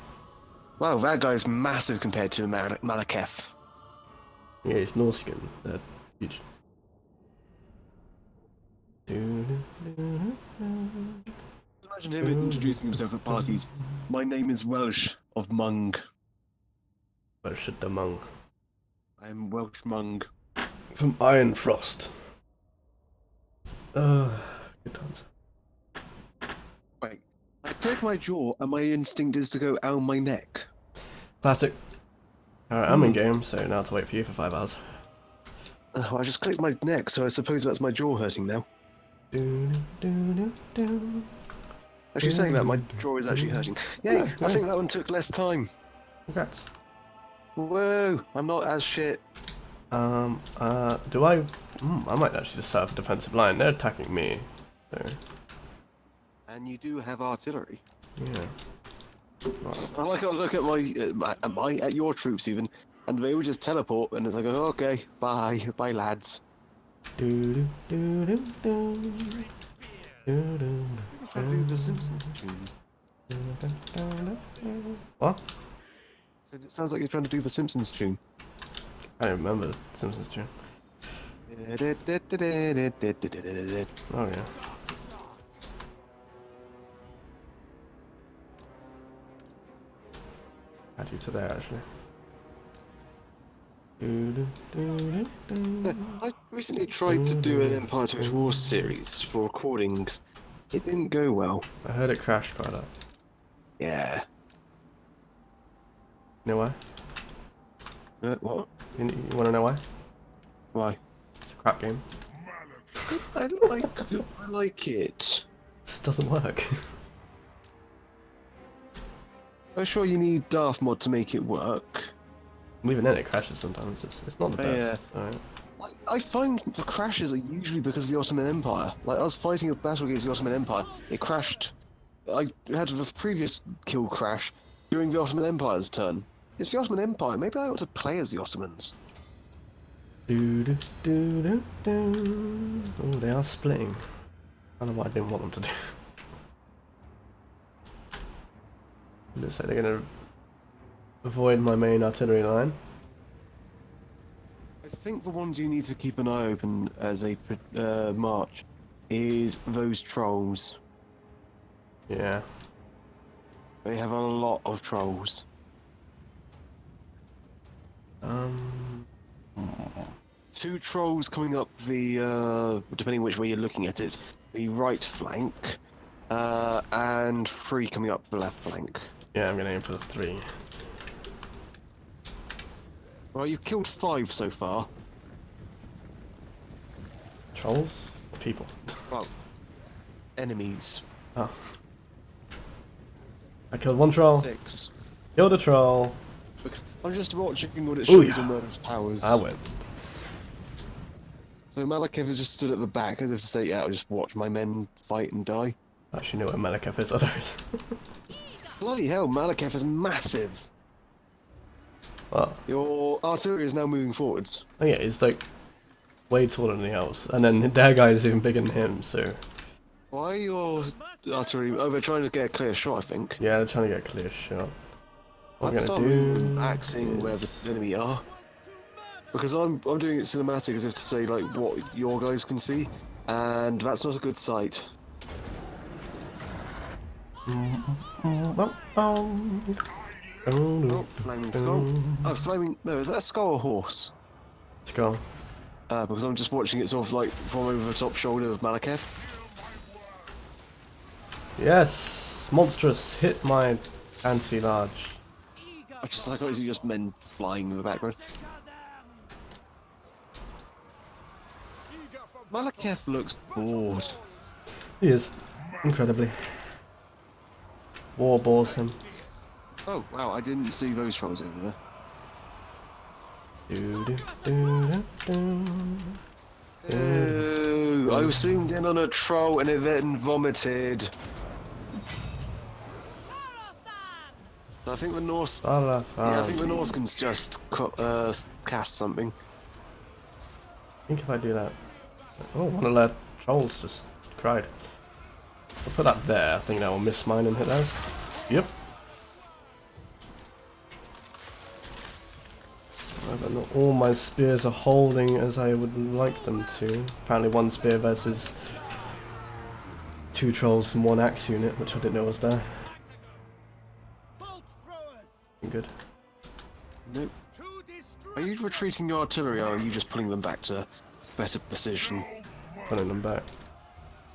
Wow, that guy's massive compared to Malekith.
Yeah, it's Norskin. They're huge.
Imagine him introducing himself at parties. My name is Welsh of Mung.
Welsh the Mung.
I'm Welsh Mung.
From Iron Frost. Good times.
I click my jaw, and my instinct is to go, ow, my neck.
Classic. Alright, I'm in game, so now to wait for you for 5 hours.
I just clicked my neck, so I suppose that's my jaw hurting now. Actually, saying that, my jaw is actually hurting. Yay! I think that one took less time.
Congrats.
Whoa! I'm not as shit.
Do I... I might actually just set up a defensive line. They're attacking me. So,
And you do have artillery.
yeah.
I like how I look at at your troops even, and they all just teleport, and it's like, oh, okay, bye, bye, lads.
Do do do do do do
If I do the Simpsons tune.
What?
It sounds like you're trying to do the Simpsons tune.
I don't remember the Simpsons tune. Oh yeah. Add you to there actually.
I recently tried to do an Empire Total War series for recordings. It didn't go well.
I heard it crashed quite a lot.
Yeah.
You know why?
What?
You want to know why?
Why?
It's a crap game.
I like it.
It doesn't work.
I'm sure you need Darth mod to make it work.
Even then it crashes sometimes. It's not the best. Alright.
I find the crashes are usually because of the Ottoman Empire. Like, I was fighting a battle against the Ottoman Empire. It crashed. I had a previous kill crash during the Ottoman Empire's turn. It's the Ottoman Empire. Maybe I ought to play as the Ottomans.
Do do do do do. Oh, they are splitting. I don't know what I didn't want them to do. It looks like they're gonna avoid my main artillery line.
I think the ones you need to keep an eye open as they march is those trolls.
Yeah.
They have a lot of trolls. Two trolls coming up the, depending which way you're looking at it, the right flank, and 3 coming up the left flank.
Yeah, I'm gonna aim for the 3.
Well, you've killed 5 so far.
Trolls? Or people?
Well, enemies.
Oh. I killed 1 troll.
6.
Killed a troll.
Because I'm just watching what it
Ooh,
shows
yeah.
on Murder's powers.
I win.
So Malekith has just stood at the back as if to say, yeah, I'll just watch my men fight and die.
I actually know where Malekith is, otherwise.
Bloody hell, Malekith is massive!
What?
Your artillery is now moving forwards.
Oh yeah, he's like way taller than the else, and then their guy is even bigger than him, so...
Why are your artillery... Oh, they're trying to get a clear shot, I think.
Yeah, they're trying to get a clear shot. What
I'd
I'm
start
gonna do
axing where the enemy are. Because I'm doing it cinematic as if to say, like, what your guys can see, and that's not a good sight. Oh, flaming skull. Oh, flaming... No, is that a skull or horse?
Skull.
Because I'm just watching it sort of like from over the top shoulder of Malekith.
Yes! Monstrous! Hit my anti-large.
I just like obviously just men flying in the background. Malekith looks bored.
He is. Incredibly. War bores him.
Oh wow, I didn't see those trolls over there. Oh, I was zoomed in on a troll and it then vomited. So I think the Norse... Yeah, I think the Norse can just cast something.
I think if I do that... Oh, one of their trolls just cried. So I'll put that there, I think that will miss mine and hit theirs. Yep. But not all my spears are holding as I would like them to. Apparently 1 spear versus 2 trolls and 1 axe unit, which I didn't know was there. Good.
Nope. Are you retreating your artillery or are you just pulling them back to better position?
Pulling them back.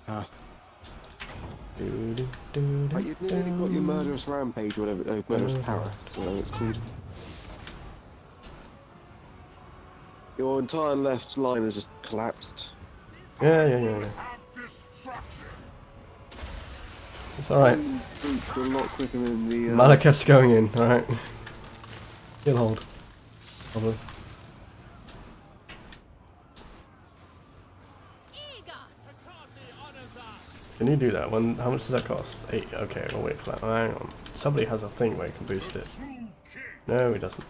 Ah. Right, you've nearly got your murderous rampage, or whatever, murderous Paris, whatever it's called. Your entire left line has just collapsed.
Yeah. It's alright.
A lot quicker than the.
Malakev's going in, alright. He'll hold. Probably. Can you do that? How much does that cost? 8. Okay, we'll wait for that. Hang on. Somebody has a thing where you can boost it. No, he doesn't.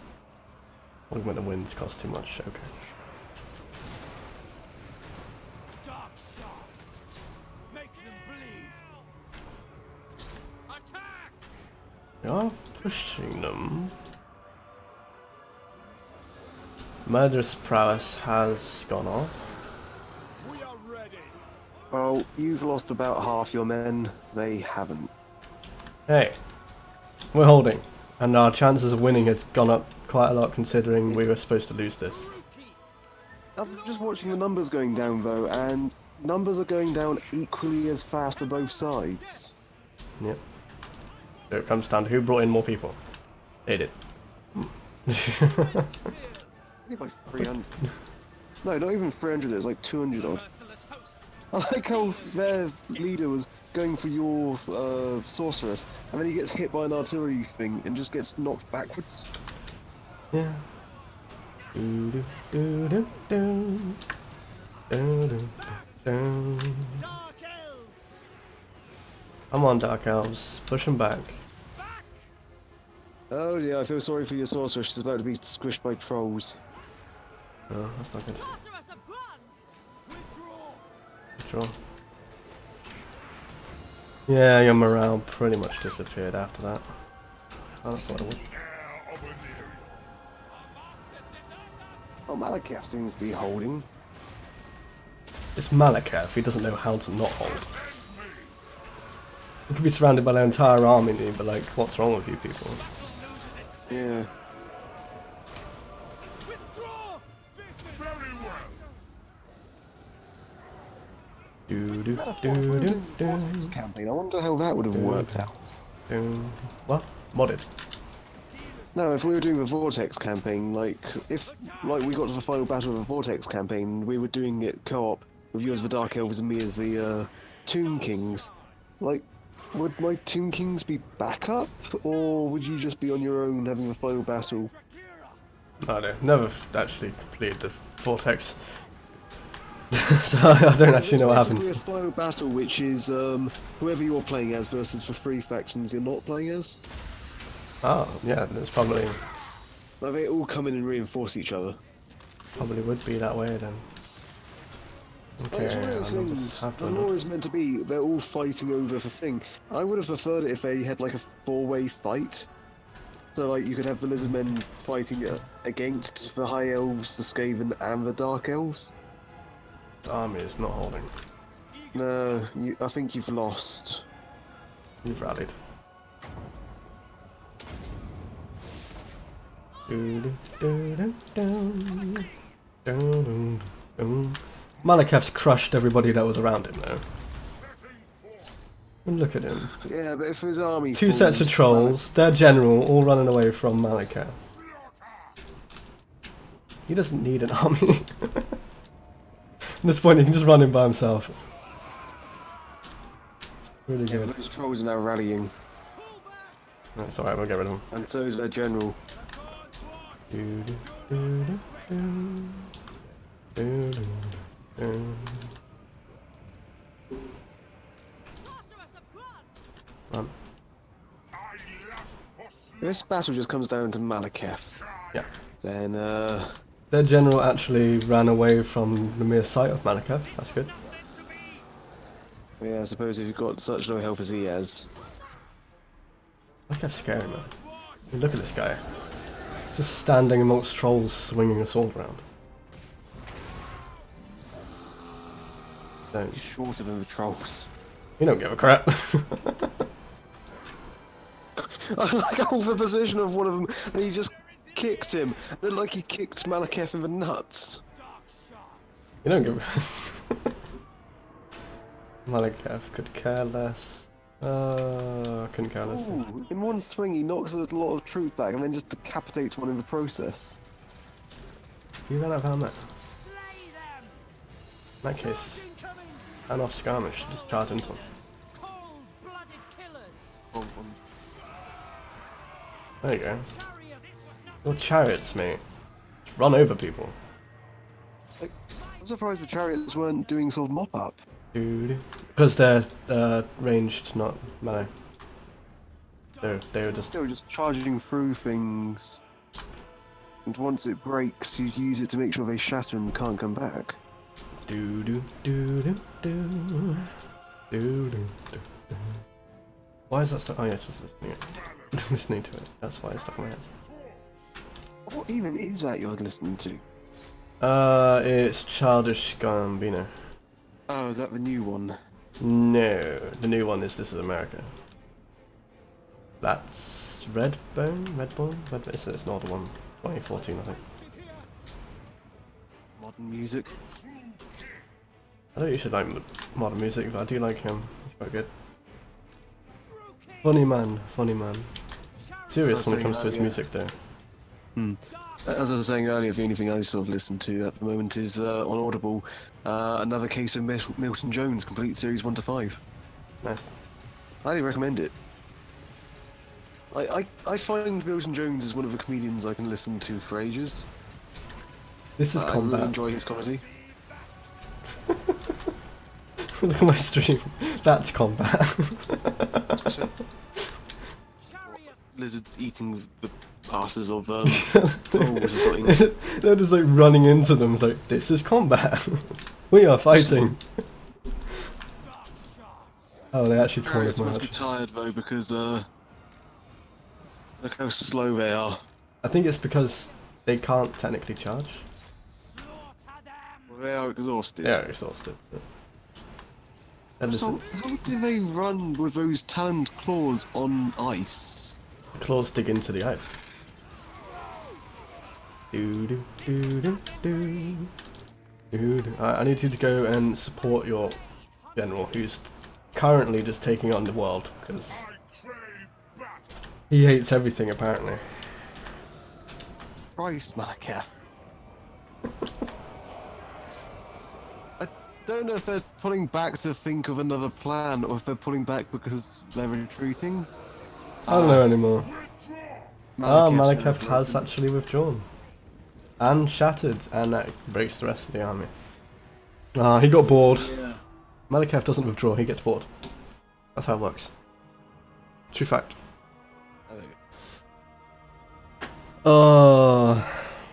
Augment the winds cost too much. Okay.
Dark shards. Make them bleed. Attack!
We are pushing them. Murderous prowess has gone off.
We are ready.
Well, you've lost about half your men. They haven't.
Hey, we're holding, and our chances of winning has gone up quite a lot considering we were supposed to lose this.
I'm just watching the numbers going down though, and numbers are going down equally as fast for both sides.
Yep. So it comes down to who brought in more people. They did.
Only by 300. No, not even 300, it was like 200 odd. I like how their leader was going for your sorceress, and then he gets hit by an artillery thing and just gets knocked backwards.
Yeah. Come on, Dark Elves. Push them back.
Oh yeah, I feel sorry for your sorceress. She's about to be squished by trolls.
Oh, that's not good. Withdraw. Yeah, your morale pretty much disappeared after that. Oh, that's what I would.
Oh, Malakev seems to be holding.
It's Malakev, he doesn't know how to not hold. He could be surrounded by their entire army, but like, what's wrong with you people?
Yeah. Campaign. I wonder how that would have worked out.
What? Modded.
No, if we were doing the Vortex campaign, like if we got to the final battle of the Vortex campaign, we were doing it co-op with you as the Dark Elves and me as the Tomb Kings. Like, would my Tomb Kings be backup, or would you just be on your own having the final battle?
No, never actually completed the Vortex. So I don't actually know what happens.
It's basically a final battle, which is whoever you're playing as versus the 3 factions you're not playing as.
Oh, yeah, it's probably
Like they all come in and reinforce each other.
Probably would be that way then. Okay,
it's one of those things. The law is meant to be they're all fighting over the thing. I would have preferred it if they had like a 4-way fight. So like you could have the lizardmen fighting against the High Elves, the Skaven, and the Dark Elves.
This army is not holding.
No, I think you've lost.
You've rallied. Malakev's crushed everybody that was around him though. And look at him.
Yeah, but if his army
2 sets of trolls, their general, all running away from Malakev. He doesn't need an army. At this point he can just run in by himself. It's really good.
Those trolls are now rallying.
That's alright, we'll get rid of them.
And so is their general. This battle just comes down to Malakev.
Yeah.
Then,
their general actually ran away from the mere sight of Malakev. That's good.
Yeah, I suppose if you've got such low health as he has.
Malakev's scary, man. I mean, look at this guy. He's just standing amongst trolls swinging a sword around.
He's shorter than the trolls.
You don't give a crap.
I like how the position of one of them, and he just kicked him. It looked like he kicked Malakev in the nuts.
You don't give a Malakev could care less. Couldn't care less.
Ooh, in one swing he knocks a lot of troops back and then just decapitates one in the process.
You ran out of helmet.
Slay them!
In that case, and off skirmish, just charge into them.
Cold-blooded killers.
Oh,
There you go. Your chariots, mate. Just run over people.
I'm surprised the chariots weren't doing sort of mop-up.
Dude. Because they're ranged, not melee. They were just...
Still just charging through things. And once it breaks, you use it to make sure they shatter and can't come back.
Do do do do do do do do. Why is that stuck? Oh yeah, it's just listening to it. That's why it's stuck in my head.
What even is that you're listening to?
It's Childish Gambino.
Oh, is that the new one?
No, the new one is This Is America. That's Redbone? It's an older one, 2014 I think.
Modern music.
I don't usually like modern music, but I do like him. He's quite good. Funny man. Serious when it comes to his music though.
As I was saying earlier, the only thing I sort of listen to at the moment is on Audible, another case of Milton Jones, complete series 1 to 5.
Nice.
Highly recommend it. I find Milton Jones is one of the comedians I can listen to for ages.
This is
I
combat.
really enjoy his comedy.
Look at my stream. That's combat.
Lizards eating the asses of trolls or something.
They're just like running into them. It's like, this is combat. We are fighting. Oh, they actually call it
Chariots must be
march.
tired though because look how slow they are.
I think it's because they can't technically charge.
Well, they are exhausted.
They're exhausted. And
So how do they run with those taloned claws on ice?
claws dig into the ice. Do do do do do. Dude, I need you to go and support your general, who's currently just taking on the world because he hates everything apparently.
Christ, Malakath. I don't know if they're pulling back to think of another plan, or if they're pulling back because they're retreating.
I don't know anymore.
Malakath's
Malakath has actually withdrawn. And shattered, and that breaks the rest of the army. Ah, he got bored.
Yeah.
Malakath doesn't withdraw, he gets bored. That's how it works. True fact.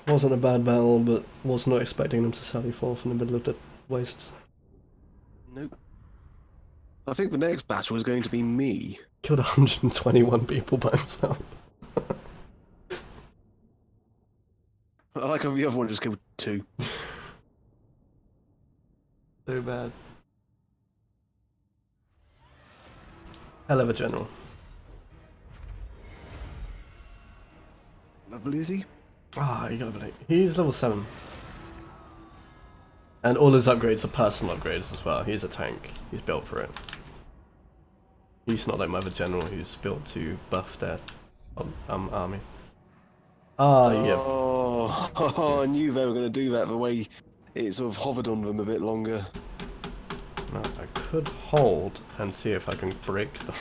Wasn't a bad battle, but was not expecting them to sally forth in the middle of the wastes.
Nope. I think the next battle is going to be me.
Killed 121 people by himself.
I like how the other one just killed 2.
So bad. Hell of a general.
Level is he?
Ah, you gotta believe. He's level 7. And all his upgrades are personal upgrades as well. He's a tank. He's built for it. He's not like my other general who's built to buff their army. Ah, yeah.
Oh, I knew they were going to do that the way it sort of hovered on them a bit longer.
No, I could hold and see if I can break them.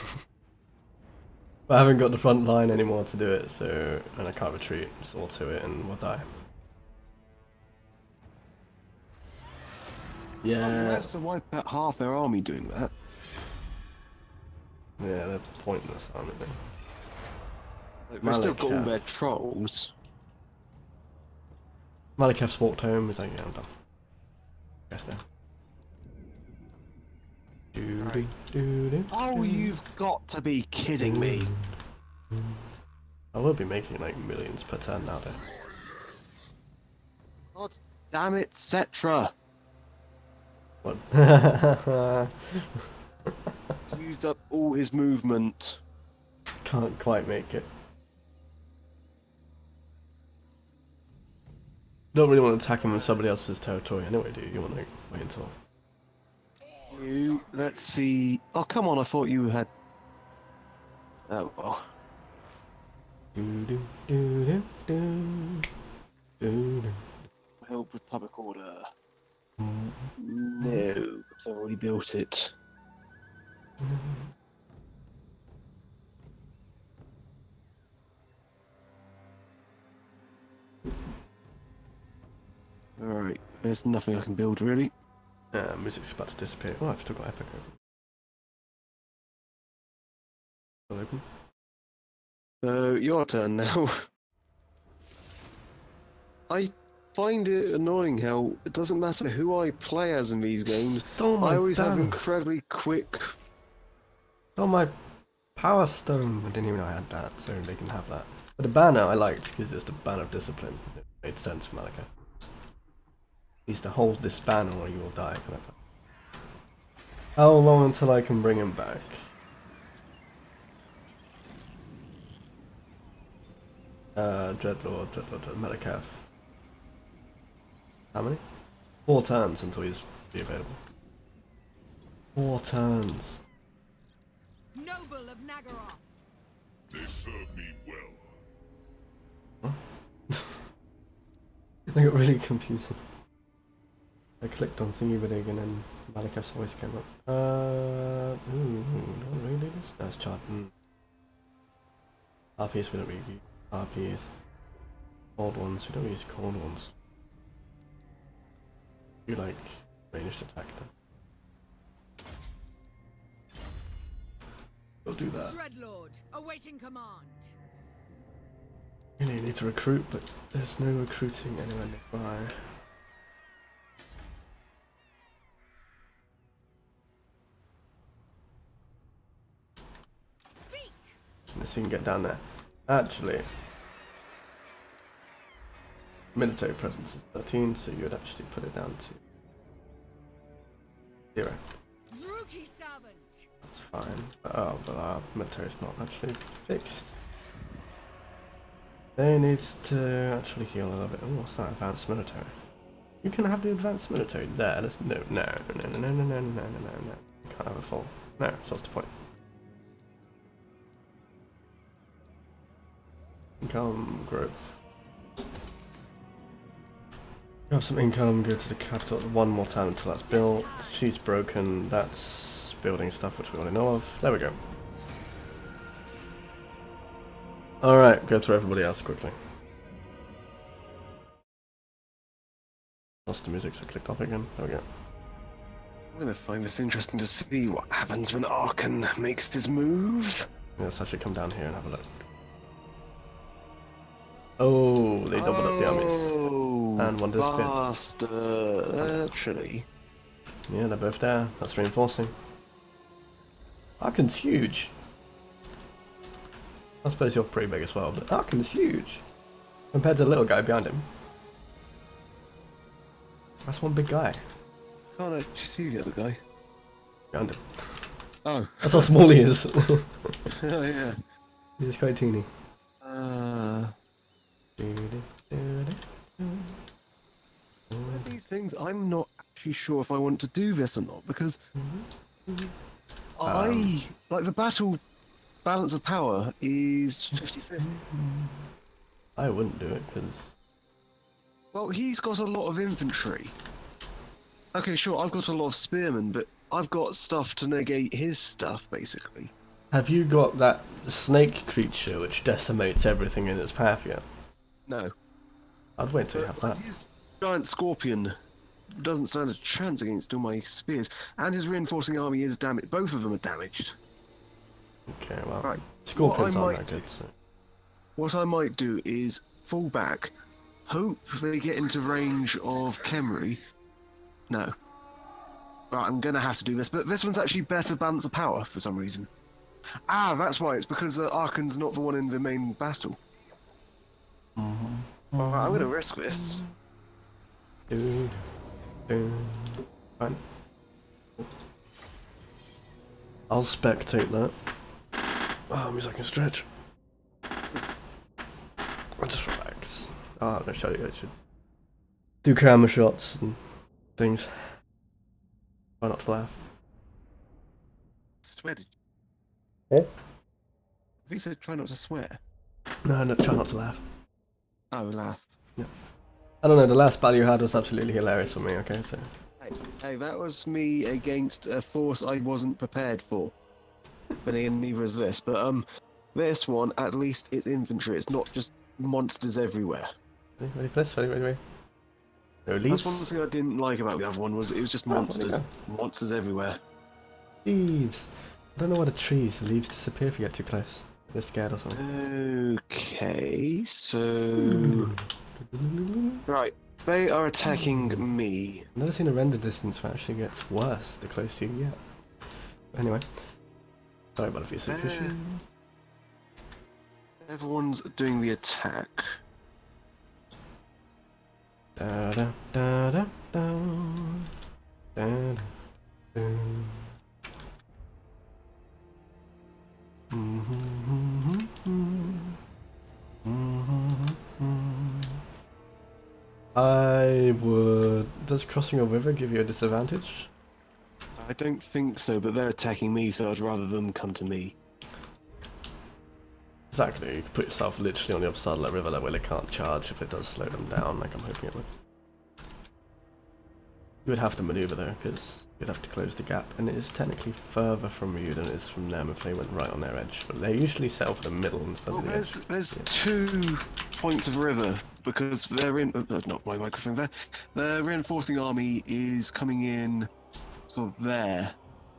But I haven't got the front line anymore to do it, so... And I can't retreat, just auto it and we'll die.
They
Yeah.
managed to wipe out half their army doing that.
Yeah, they're pointless, aren't they?
Like, they've still got all
Malakath.
their trolls.
Malakath's walked home, he's like, yeah, I'm done. Guess now.
Oh, you've got to be kidding me.
I will be making like millions per turn nowadays.
God damn it, Cetra.
What?
Used up all his movement.
Can't quite make it. Don't really want to attack him in somebody else's territory anyway, do you? You want to wait until...
Let's see. Oh, come on, I thought you had Oh well. Help with public order. No, because I've already built it. Alright, there's nothing I can build really.
Music's about to disappear. Oh, I've still got Epic open. Still open.
So, your turn now. I find it annoying how it doesn't matter who I play as in these games.
Stole my
I always have
banner.
incredibly quick.
Stole my Power Stone. I didn't even know I had that, so they can have that. But the banner I liked because it's the banner of discipline. It made sense for Malika. He's to hold this banner or you will die. Kind of. How long until I can bring him back? Dreadlord, Malikath. How many? 4 turns until he's be available. 4 turns.
Noble of Nagaroth.
They serve me well.
They got really confusing. I clicked on thingy bidding and then Malikath's voice came up. Don't really do this? Nice chart. RPs we don't really use. RPs. Cold ones, we don't use cold ones. You like ranged attack then. We'll do that.
Dreadlord, awaiting command.
Really need to recruit, but there's no recruiting anywhere nearby.
Speak.
Let's see if we can get down there. Actually, military presence is 13, so you would actually put it down to 0.
Druki servant.
That's fine. Oh, but our military is not actually fixed. They need to actually heal a little bit. Oh, what's that? Advanced military. You can have the advanced military there. Let's no. Can't have a full. No, so what's the point? Income growth. You have some income, go to the capital 1 more time until that's built. She's broken, that's building stuff which we already know of. There we go. Alright, go through everybody else quickly. Lost the music, so I clicked off again. There we go.
I'm gonna find this interesting to see what happens when Arkan makes his move.
Let's actually come down here and have a look. Oh, they doubled up the armies. And one disappeared.
Bastard, actually.
Yeah, they're both there. That's reinforcing. Arkan's huge. I suppose you're pretty big as well, but Arkan's huge. Compared to the little guy behind him. That's one big guy.
Can't actually see the other guy.
Behind him.
Oh.
That's how small he is.
Oh, yeah.
He's quite teeny.
These things, I'm not actually sure if I want to do this or not, because like the battle balance of power is 50-50.
I wouldn't do it because
Well, he's got a lot of infantry. Okay, sure, I've got a lot of spearmen, but I've got stuff to negate his stuff, basically.
have you got that snake creature which decimates everything in its path yet?
No.
I'd wait till you have that.
His giant scorpion doesn't stand a chance against all my spears, and his reinforcing army is damaged. Both of them are damaged.
Okay, well,
Right.
scorpions
What I
aren't
might
that good, so...
What I might do is fall back, hope they get into range of Khemri. No. Right, I'm gonna have to do this, but this one's actually better balance of power for some reason. Ah, that's why, it's because Arkan's not the one in the main battle. Alright, I'm gonna risk this.
Fine. I'll spectate that. Oh, means I can stretch. I'll just relax. Oh, I'm gonna show you. I should do camera shots and things. Try not to laugh.
Where did
Eh?
He said try not to swear.
No, no, try not to laugh.
Oh, laugh.
I don't know, the last battle you had was absolutely hilarious for me, okay, so...
Hey, that was me against a force I wasn't prepared for. But neither is this. But this one, at least it's infantry. It's not just monsters everywhere.
Ready for this? Ready. No leaves.
That's one thing I didn't like about the other one was it was just monsters. Monsters everywhere.
Leaves. I don't know what a trees. The leaves disappear if you get too close. They're scared or something.
Okay, so... Right, they are attacking me.
I've never seen a render distance that actually gets worse the closer you get. Anyway. Sorry about a few situations.
Everyone's doing the attack.
Da da da da da. Da da. I would... Does crossing a river give you a disadvantage?
I don't think so, but they're attacking me, so I'd rather them come to me.
Exactly, you can put yourself literally on the other side of that river that way they can't charge if it does slow them down, like I'm hoping it would. You would have to maneuver though, because you'd have to close the gap, and it is technically further from you than it is from them if they went right on their edge, but they usually settle for the middle instead of the edge.
There's 2 points of river, because they're in... not my microphone there. The reinforcing army is coming in sort of there,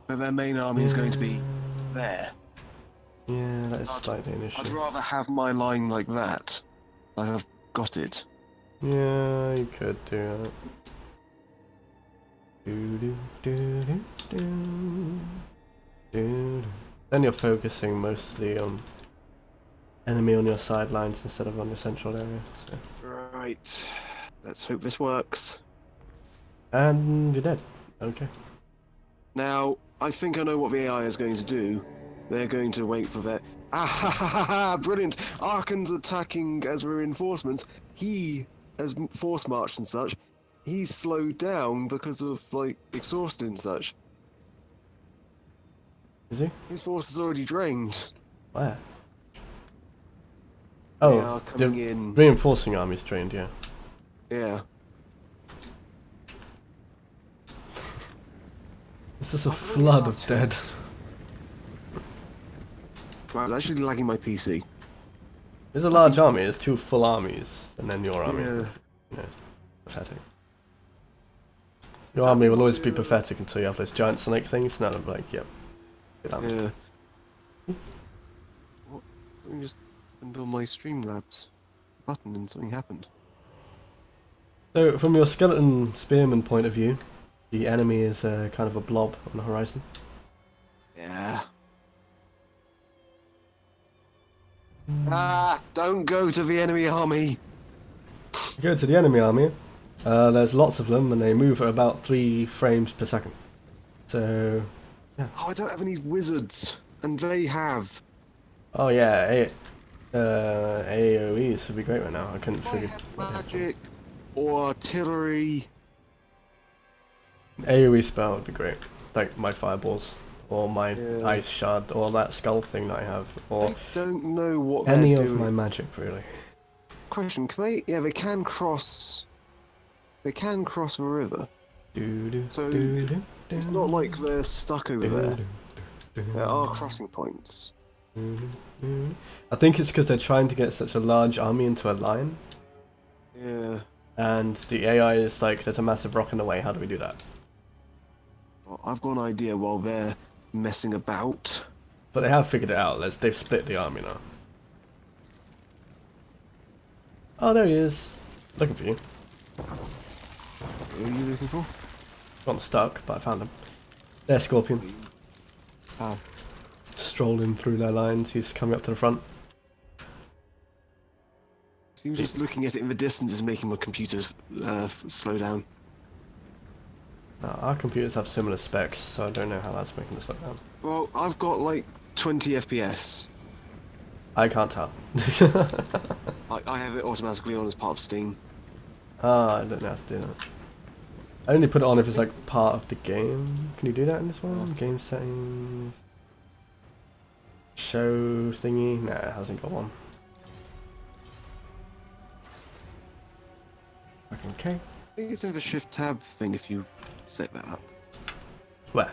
but their main army is going to be there.
Yeah, that is slightly an issue.
I'd rather have my line like that. Like I've got it.
Yeah, you could do that. Then you're focusing mostly on enemy on your sidelines instead of on your central area. So.
Right. Let's hope this works.
And you're dead. Okay.
Now, I think I know what the AI is going to do. They're going to wait for their... Ah ha ha ha ha! Brilliant! Arkan's attacking as reinforcements. He, as force march and such, he's slowed down because of, like, exhausted and such.
Is he?
His force is already drained.
Where?
They
Oh,
are coming
the
in.
reinforcing army's trained, yeah.
Yeah.
This is a flood of dead.
I was actually lagging my PC.
There's a large army, there's 2 full armies, and then your army.
Yeah.
Yeah, pathetic. Your army will always be pathetic until you have those giant snake things, and then I'm like, yep. Get out.
Yeah. What? Let me just opened on my Streamlabs button and something happened.
So, from your skeleton spearman point of view, the enemy is kind of a blob on the horizon.
Yeah. Ah! Don't go to the enemy army!
You go to the enemy army, there's lots of them, and they move at about 3 frames per second. So, yeah.
Oh, I don't have any wizards, and they have.
Oh yeah, AoEs would be great right now. I couldn't
I
figure.
have magic or artillery.
AoE spell would be great, like my fireballs, or my
Yeah.
ice shard, or that skull thing that I have, or
I don't know what
any
they're
of
doing.
my magic really.
Question: can they? Yeah, they can cross. They can cross the river. So it's not like they're stuck over there. There are crossing points.
I think it's because they're trying to get such a large army into a line,
Yeah.
and the AI is like, there's a massive rock in the way, how do we do that?
Well, I've got an idea while they're messing about.
But they have figured it out, they've split the army now. Oh, there he is. Looking for you.
Who are you looking for?
Got stuck, but I found him. There's Scorpion.
Ah.
Strolling through their lines, he's coming up to the front.
You just looking at it in the distance is making my computer slow down.
Now, our computers have similar specs, so I don't know how that's making it slow down.
Well, I've got like 20 FPS.
I can't tell.
I have it automatically on as part of Steam.
Ah, I don't know how to do that. I only put it on if it's like part of the game. Can you do that in this one? Game settings. show thingy? Nah, it hasn't got one. Okay.
I think it's in the shift tab thing if you set that up.
Where?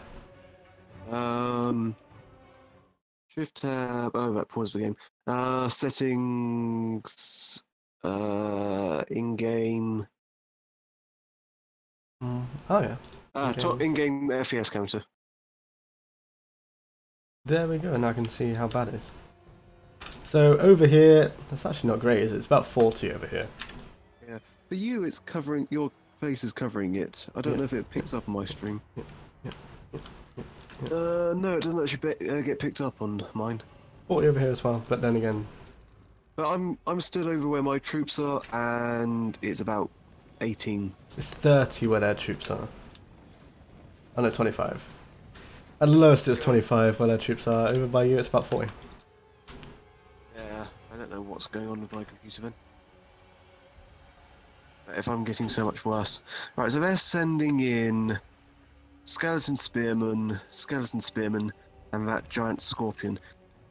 Shift tab. Oh, that paused the game. Settings. In-game.
Oh yeah.
Top in-game FPS counter.
There we go, and I can see how bad it is. So over here, that's actually not great, is it? It's about 40 over here.
Yeah. For you, it's covering your face is covering it. I don't
Yeah.
know if it picks up on my stream.
Yeah.
No, it doesn't actually get picked up on mine.
40 over here as well, but then again,
But I'm stood over where my troops are, and it's about 18.
it's 30 where their troops are. Oh no, 25. At the lowest it's 25 where their troops are. Over by you it's about 40.
Yeah, I don't know what's going on with my computer then. If I'm getting so much worse. Right, so they're sending in skeleton spearmen, and that giant scorpion.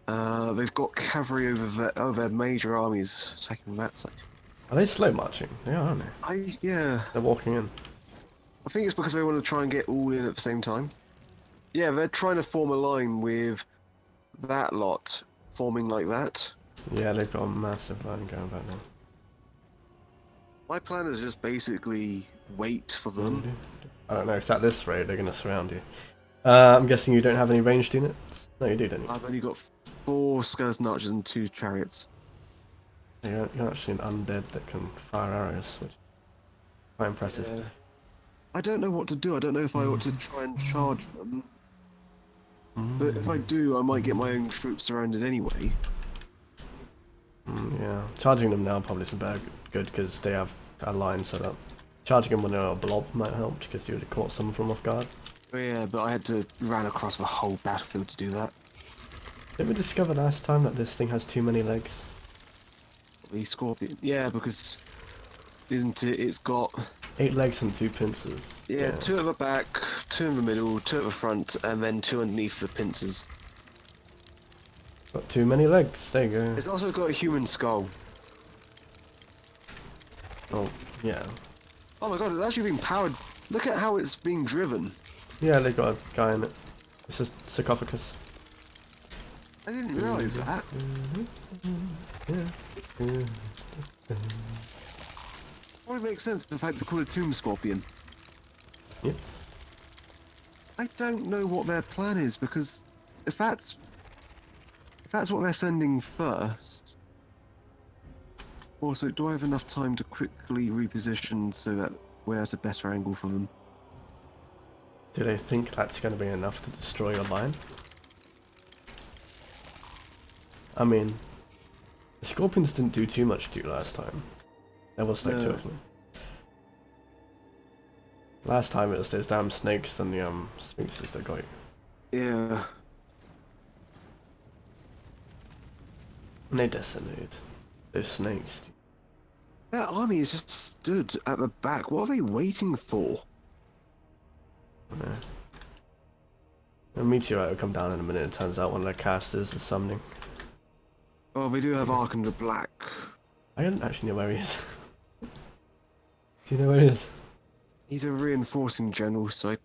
They've got cavalry over their major armies attacking that side.
Are they slow marching? They are, aren't they?
Yeah.
They're walking in.
I think it's because they want to try and get all in at the same time. Yeah, they're trying to form a line with that lot forming like that.
Yeah, they've got a massive line going back now.
My plan is just basically wait for them.
I don't know, it's at this rate they're going to surround you. I'm guessing you don't have any ranged units? No, you do, don't you?
I've only got 4 skeleton archers and 2 chariots.
You're actually an undead that can fire arrows, which is quite impressive.
Yeah. I don't know what to do. I don't know if I ought to try and charge them. But if I do, I might get my own troops surrounded anyway.
Yeah, charging them now probably isn't bad good because they have a line set up. Charging them when they're a blob might help because you would have caught some from off guard.
Oh, yeah, but I had to run across the whole battlefield to do that.
Did we discover last time that this thing has too many legs?
The scorpion. Yeah, because isn't it? It's got
8 legs and 2 pincers.
yeah, 2 at the back, 2 in the middle, 2 at the front, and then 2 underneath the pincers.
Got too many legs, there you go.
It's also got a human skull.
Oh, yeah.
Oh my god, it's actually being powered. Look at how it's being driven.
Yeah, they got a guy in it. It's a sarcophagus.
I didn't realise that. Well, it makes sense, the fact it's called a tomb scorpion.
Yep.
I don't know what their plan is, because if that's what they're sending first... Also, do I have enough time to quickly reposition so that we're at a better angle for them?
Do they think that's going to be enough to destroy your line? I mean, the scorpions didn't do too much to you last time. There was like 2 of them. Last time it was those damn snakes and the sphinxes that got you.
Yeah.
And they decimated those snakes.
That army is just stood at the back. What are they waiting for?
I know. A meteorite will come down in a minute. It turns out one of their casters is summoning.
Oh, they do have Archon the Black.
I don't actually know where he is. Do you know where he is?
He's a reinforcing general, so I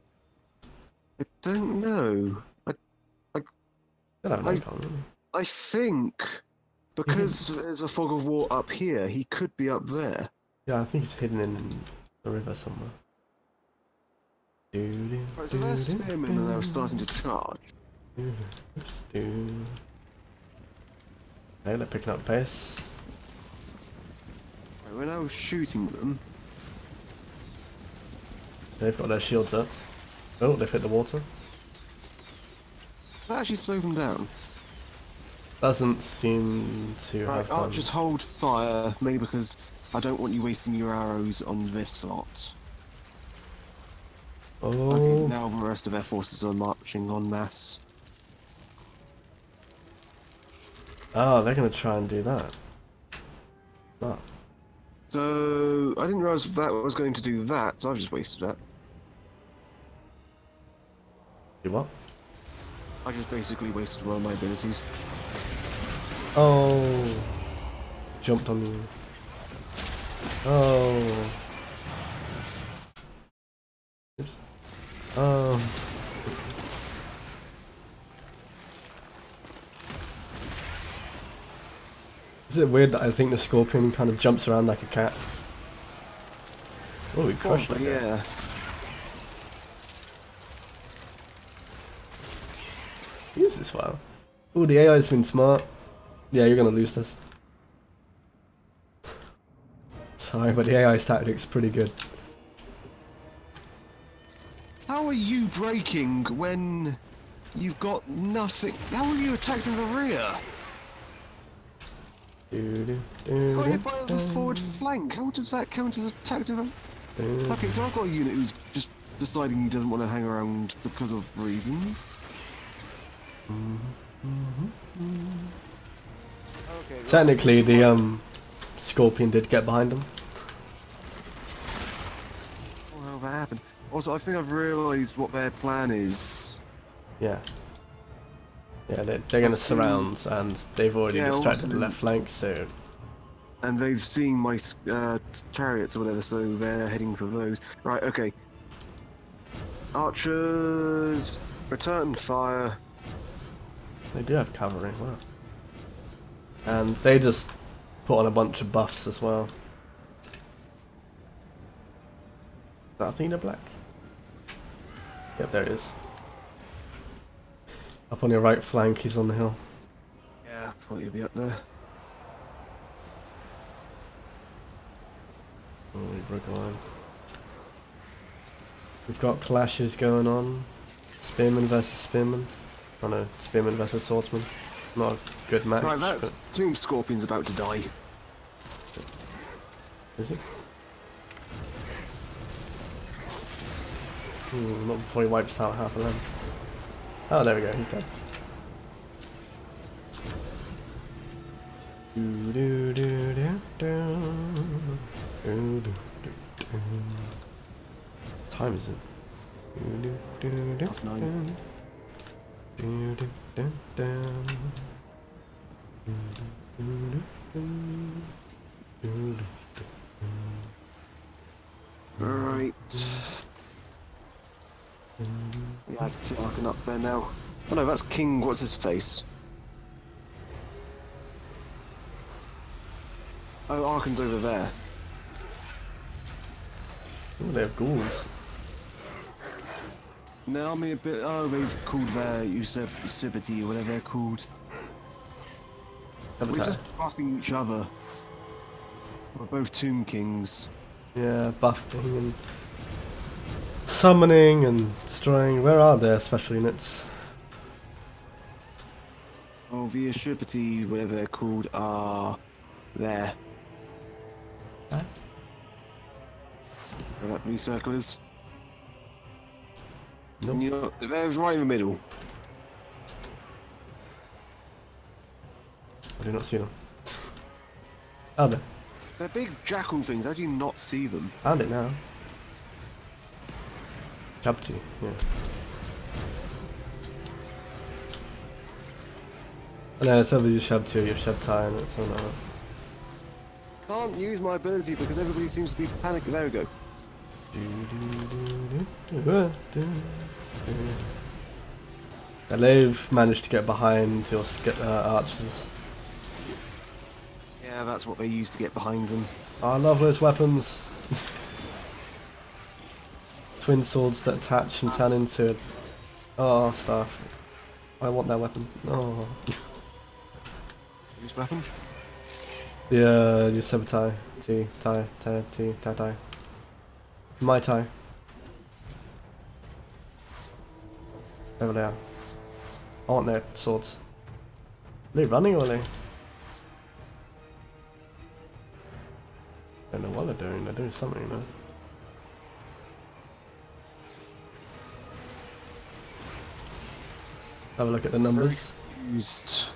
don't know.
Don't have an icon, really.
I think because there's a fog of war up here, he could be up there.
Yeah, I think he's hidden in the river somewhere.
Right, so there's spearmen and they're starting to charge.
Okay, they're picking up pace.
Right, we're now shooting them.
They've got their shields up. Oh, they've hit the water.
That actually slow them down.
Doesn't seem to
Right,
have
I'll
done.
just hold fire, mainly because I don't want you wasting your arrows on this lot.
Oh,
Okay, now the rest of their forces are marching en masse.
oh, they're gonna try and do that. Oh.
So, I didn't realise that was going to do that, so I've just wasted that.
Do what?
I just basically wasted one of my abilities.
Oh, jumped on you. Oh. Oops. Oh. Is it weird that I think the scorpion kind of jumps around like a cat? Oh, we crushed it.
Yeah.
Use this file. Oh, the AI's been smart. Yeah, you're gonna lose this. Sorry, but the AI's tactic's pretty good.
How are you breaking when you've got nothing? How are you attacked in the rear? Got hit by the forward flank. How does that count as attacked in the... Okay, so I've got a unit who's just deciding he doesn't want to hang around because of reasons. Okay,
Technically, the scorpion did get behind him.
Oh, how that happened. Also, I think I've realised what their plan is.
Yeah. Yeah, they're going to surround, and they've already distracted the left flank, so...
And they've seen my chariots or whatever, so they're heading for those. Right, okay. Archers, return fire.
They do have cavalry, wow. And they just put on a bunch of buffs as well. Is that Athena Black? Yep, there it is. Up on your right flank, he's on the hill.
Yeah, thought you'd be up there.
Oh, we broke a line. We've got clashes going on. Spearman versus Spearman. Oh no, Spearman versus Swordsman. Not a good match.
Right, that's Tomb Scorpion's about to die.
Is it? Not before he wipes out half of them. Oh, there we go, he's dead. What time is it?
Half 9. Right. Yeah, I can see Arkin up there now. Oh no, that's King, what's his face? Oh, Arkin's over there.
Oh, they have ghouls.
No, I mean a bit. Oh, they've called their Usability or whatever they're called. We're just buffing each other. We're both Tomb Kings.
Yeah, buffing and summoning and destroying. Where are their special units?
Oh, the Usability, whatever they're called, are there.
Huh?
Where that blue circle is.
Nope.
You know, they're right in the middle.
I do not see them. Oh no.
They're big jackal things, how do you not see them?
Found it now. Chapti, yeah. Oh, no, it's either you Shabti or you Shabtai, and it's something like that.
Can't use my ability because everybody seems to be panicking. There we go.
And they've managed to get behind your archers.
Yeah, that's what they use to get behind them.
I love those weapons. Twin swords that attach and turn into... Oh, staff. I want that weapon. Oh.
Use weapon?
Yeah, you sabotage. T, tie, tie, T, tie, tie. My tie. Over there. I want their swords. Are they running or are they? I don't know what they're doing. They're doing something, you know. Have a look at the numbers.
Used.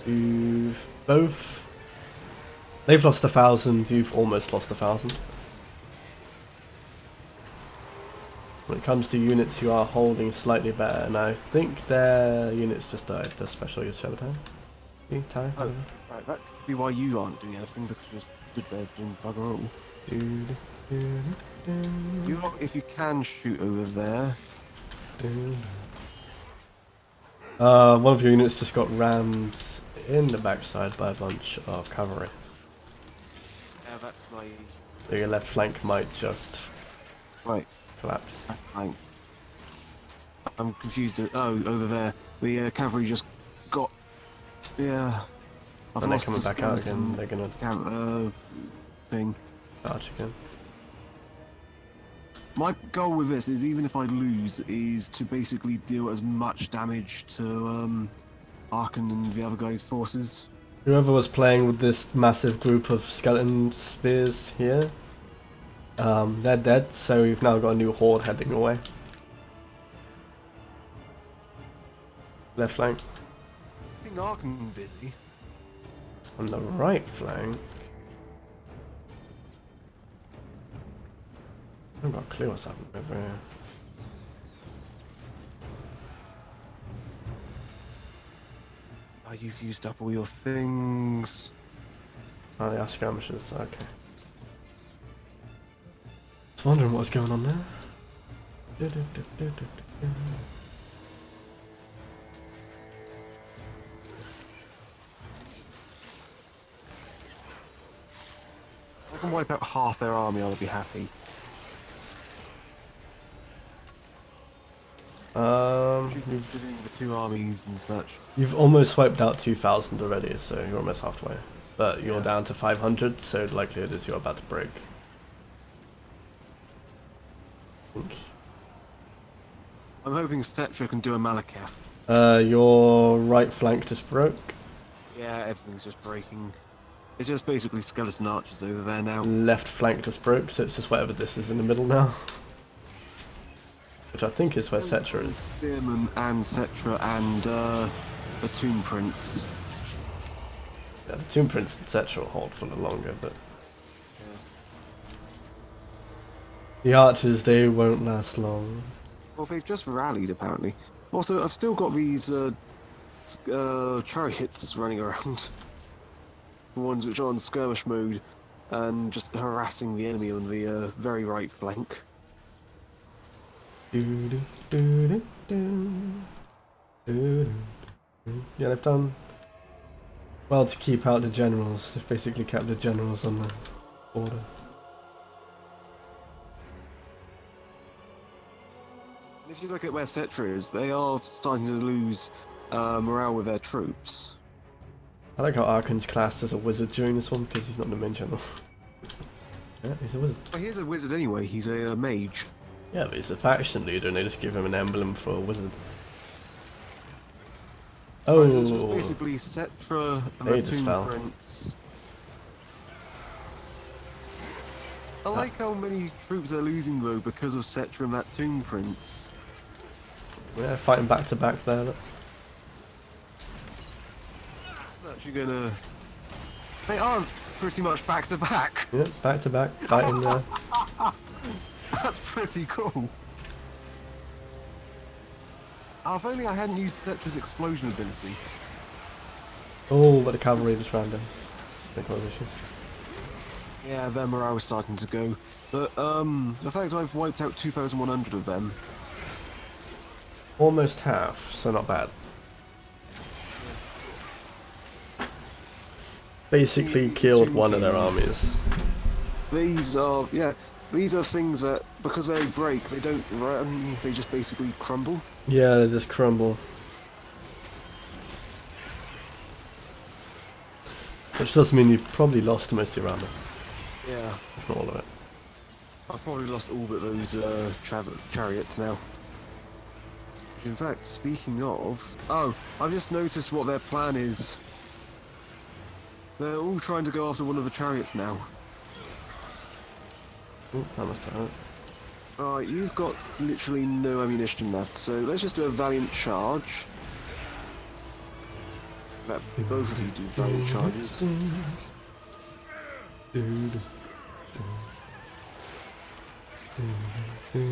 You've both... They've lost 1,000, you've almost lost 1,000. When it comes to units, you are holding slightly better, and I think their units just died. The special use Shadow Time. Tower.
Oh, right, that could be why you aren't doing anything, because you're stood there doing bugger all. If you can shoot over there.
One of your units just got rammed in the backside by a bunch of cavalry.
Yeah, that's my...
So your left flank might just collapse.
I'm confused. Oh, over there. The cavalry just got... Yeah.
When they're coming back out again, they're gonna...
thing.
Charge again.
My goal with this is, even if I lose, is to basically deal as much damage to Arkan and the other guys' forces.
Whoever was playing with this massive group of skeleton spears here, they're dead, so we've now got a new horde heading away. Left flank.
I think Arkan busy.
On the right flank. I haven't got a clue what's happening over here.
Oh, you've used up all your things.
Oh, the skirmishers, okay. I was wondering what was going on there.
If I can wipe out half their army, I'll be happy. Considering the two armies and such.
You've almost wiped out 2,000 already, so you're almost halfway. But you're down to 500, so the likelihood is you're about to break.
I'm hoping Stetra can do a Malakath.
Your right flank just broke.
Yeah, everything's just breaking. It's just basically skeleton archers over there now.
Left flank just broke, so it's just whatever this is in the middle now. Which I think is where Cetra is.
Spearman and Cetra and the Tomb Prince.
Yeah, the Tomb Prince and Cetra will hold for a little longer, but... The archers, they won't last long.
Well, they've just rallied, apparently. Also, I've still got these chariots running around. The ones which are on skirmish mode and just harassing the enemy on the very right flank.
Yeah, they've done well to keep out the generals. They've basically kept the generals on the border.
If you look at where Cetra is, they are starting to lose morale with their troops.
I like how Arkan's classed as a wizard during this one because he's not the main general. Yeah, he's a wizard.
Well, he's a wizard anyway, he's a mage.
Yeah, but he's a faction leader and they just give him an emblem for a wizard. Oh,
This was basically Cetra and the Tomb Prince. I like how many troops they're losing though because of Cetra and that Tomb Prince.
Yeah, fighting back to back there. Look.
Actually gonna... They are pretty much back to back.
Yeah, back to back, fighting there.
That's pretty cool. Oh, if only I hadn't used Cetra's explosion ability.
Oh, but the cavalry just ran down. Issues.
Yeah, their morale was starting to go. But the fact I've wiped out 2,100 of them.
Almost half, so not bad. Basically killed one of their armies.
These are, these are things that, because they break, they don't run, they just basically crumble.
Yeah, they just crumble. Which does mean you've probably lost most of your armor.
Yeah.
If not all of it.
I've probably lost all but those chariots now. In fact, speaking of... Oh, I've just noticed what their plan is. They're all trying to go after one of the chariots now.
Ooh, that must have hurt.
Alright, you've got literally no ammunition left, so let's just do a valiant charge. Let both of you do valiant charges. Well,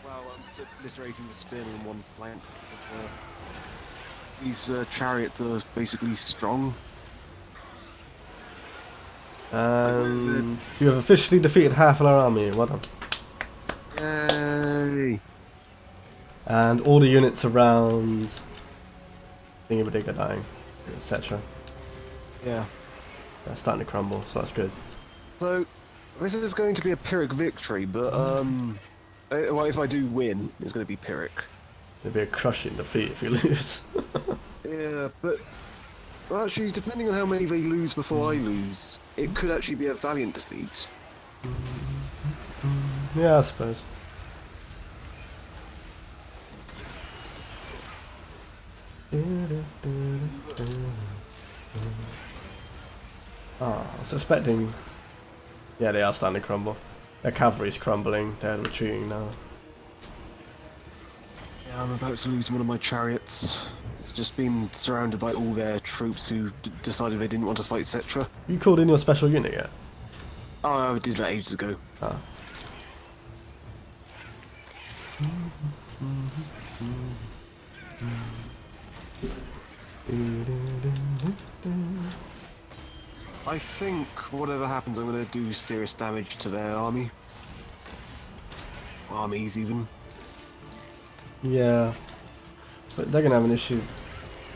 I'm obliterating the spear on one flank. These chariots are basically strong.
You have officially defeated half of our army. Well done.
Yay!
And all the units around Thingy are dying, etc.
Yeah.
They're starting to crumble, so that's good.
So, this is going to be a Pyrrhic victory, but well, if I do win, it's going to be Pyrrhic.
It'll be a crushing defeat if you lose.
Yeah, but well, actually, depending on how many they lose before I lose, it could actually be a valiant defeat.
Yeah, I suppose. I was expecting. Yeah, they are starting to crumble. Their cavalry's crumbling, they're retreating now.
Yeah, I'm about to lose one of my chariots. It's just been surrounded by all their troops who decided they didn't want to fight, etc.
You called in your special unit yet?
Oh, I did that ages ago.
Ah.
I think whatever happens, I'm going to do serious damage to their army. Armies, even.
Yeah. But they're gonna have an issue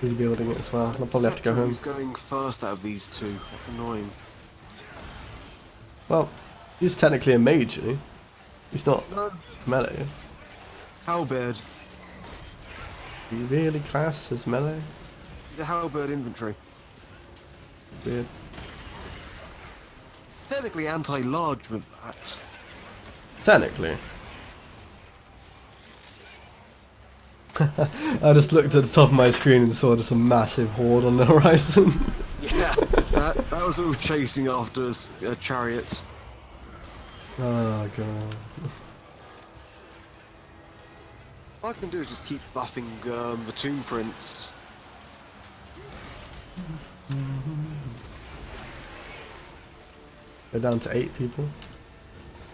rebuilding it as well. They'll probably have to go home.
Who's going first out of these two? That's annoying.
Well, he's technically a mage, isn't he? He's not melee.
Halberd.
Do you really class as melee?
He's a halberd infantry.
Weird.
Technically anti-large with that.
Technically. I just looked at the top of my screen and saw just a massive horde on the horizon.
Yeah, that was all chasing after a chariot.
Oh god.
All I can do is just keep buffing the tomb prints.
They're down to 8 people.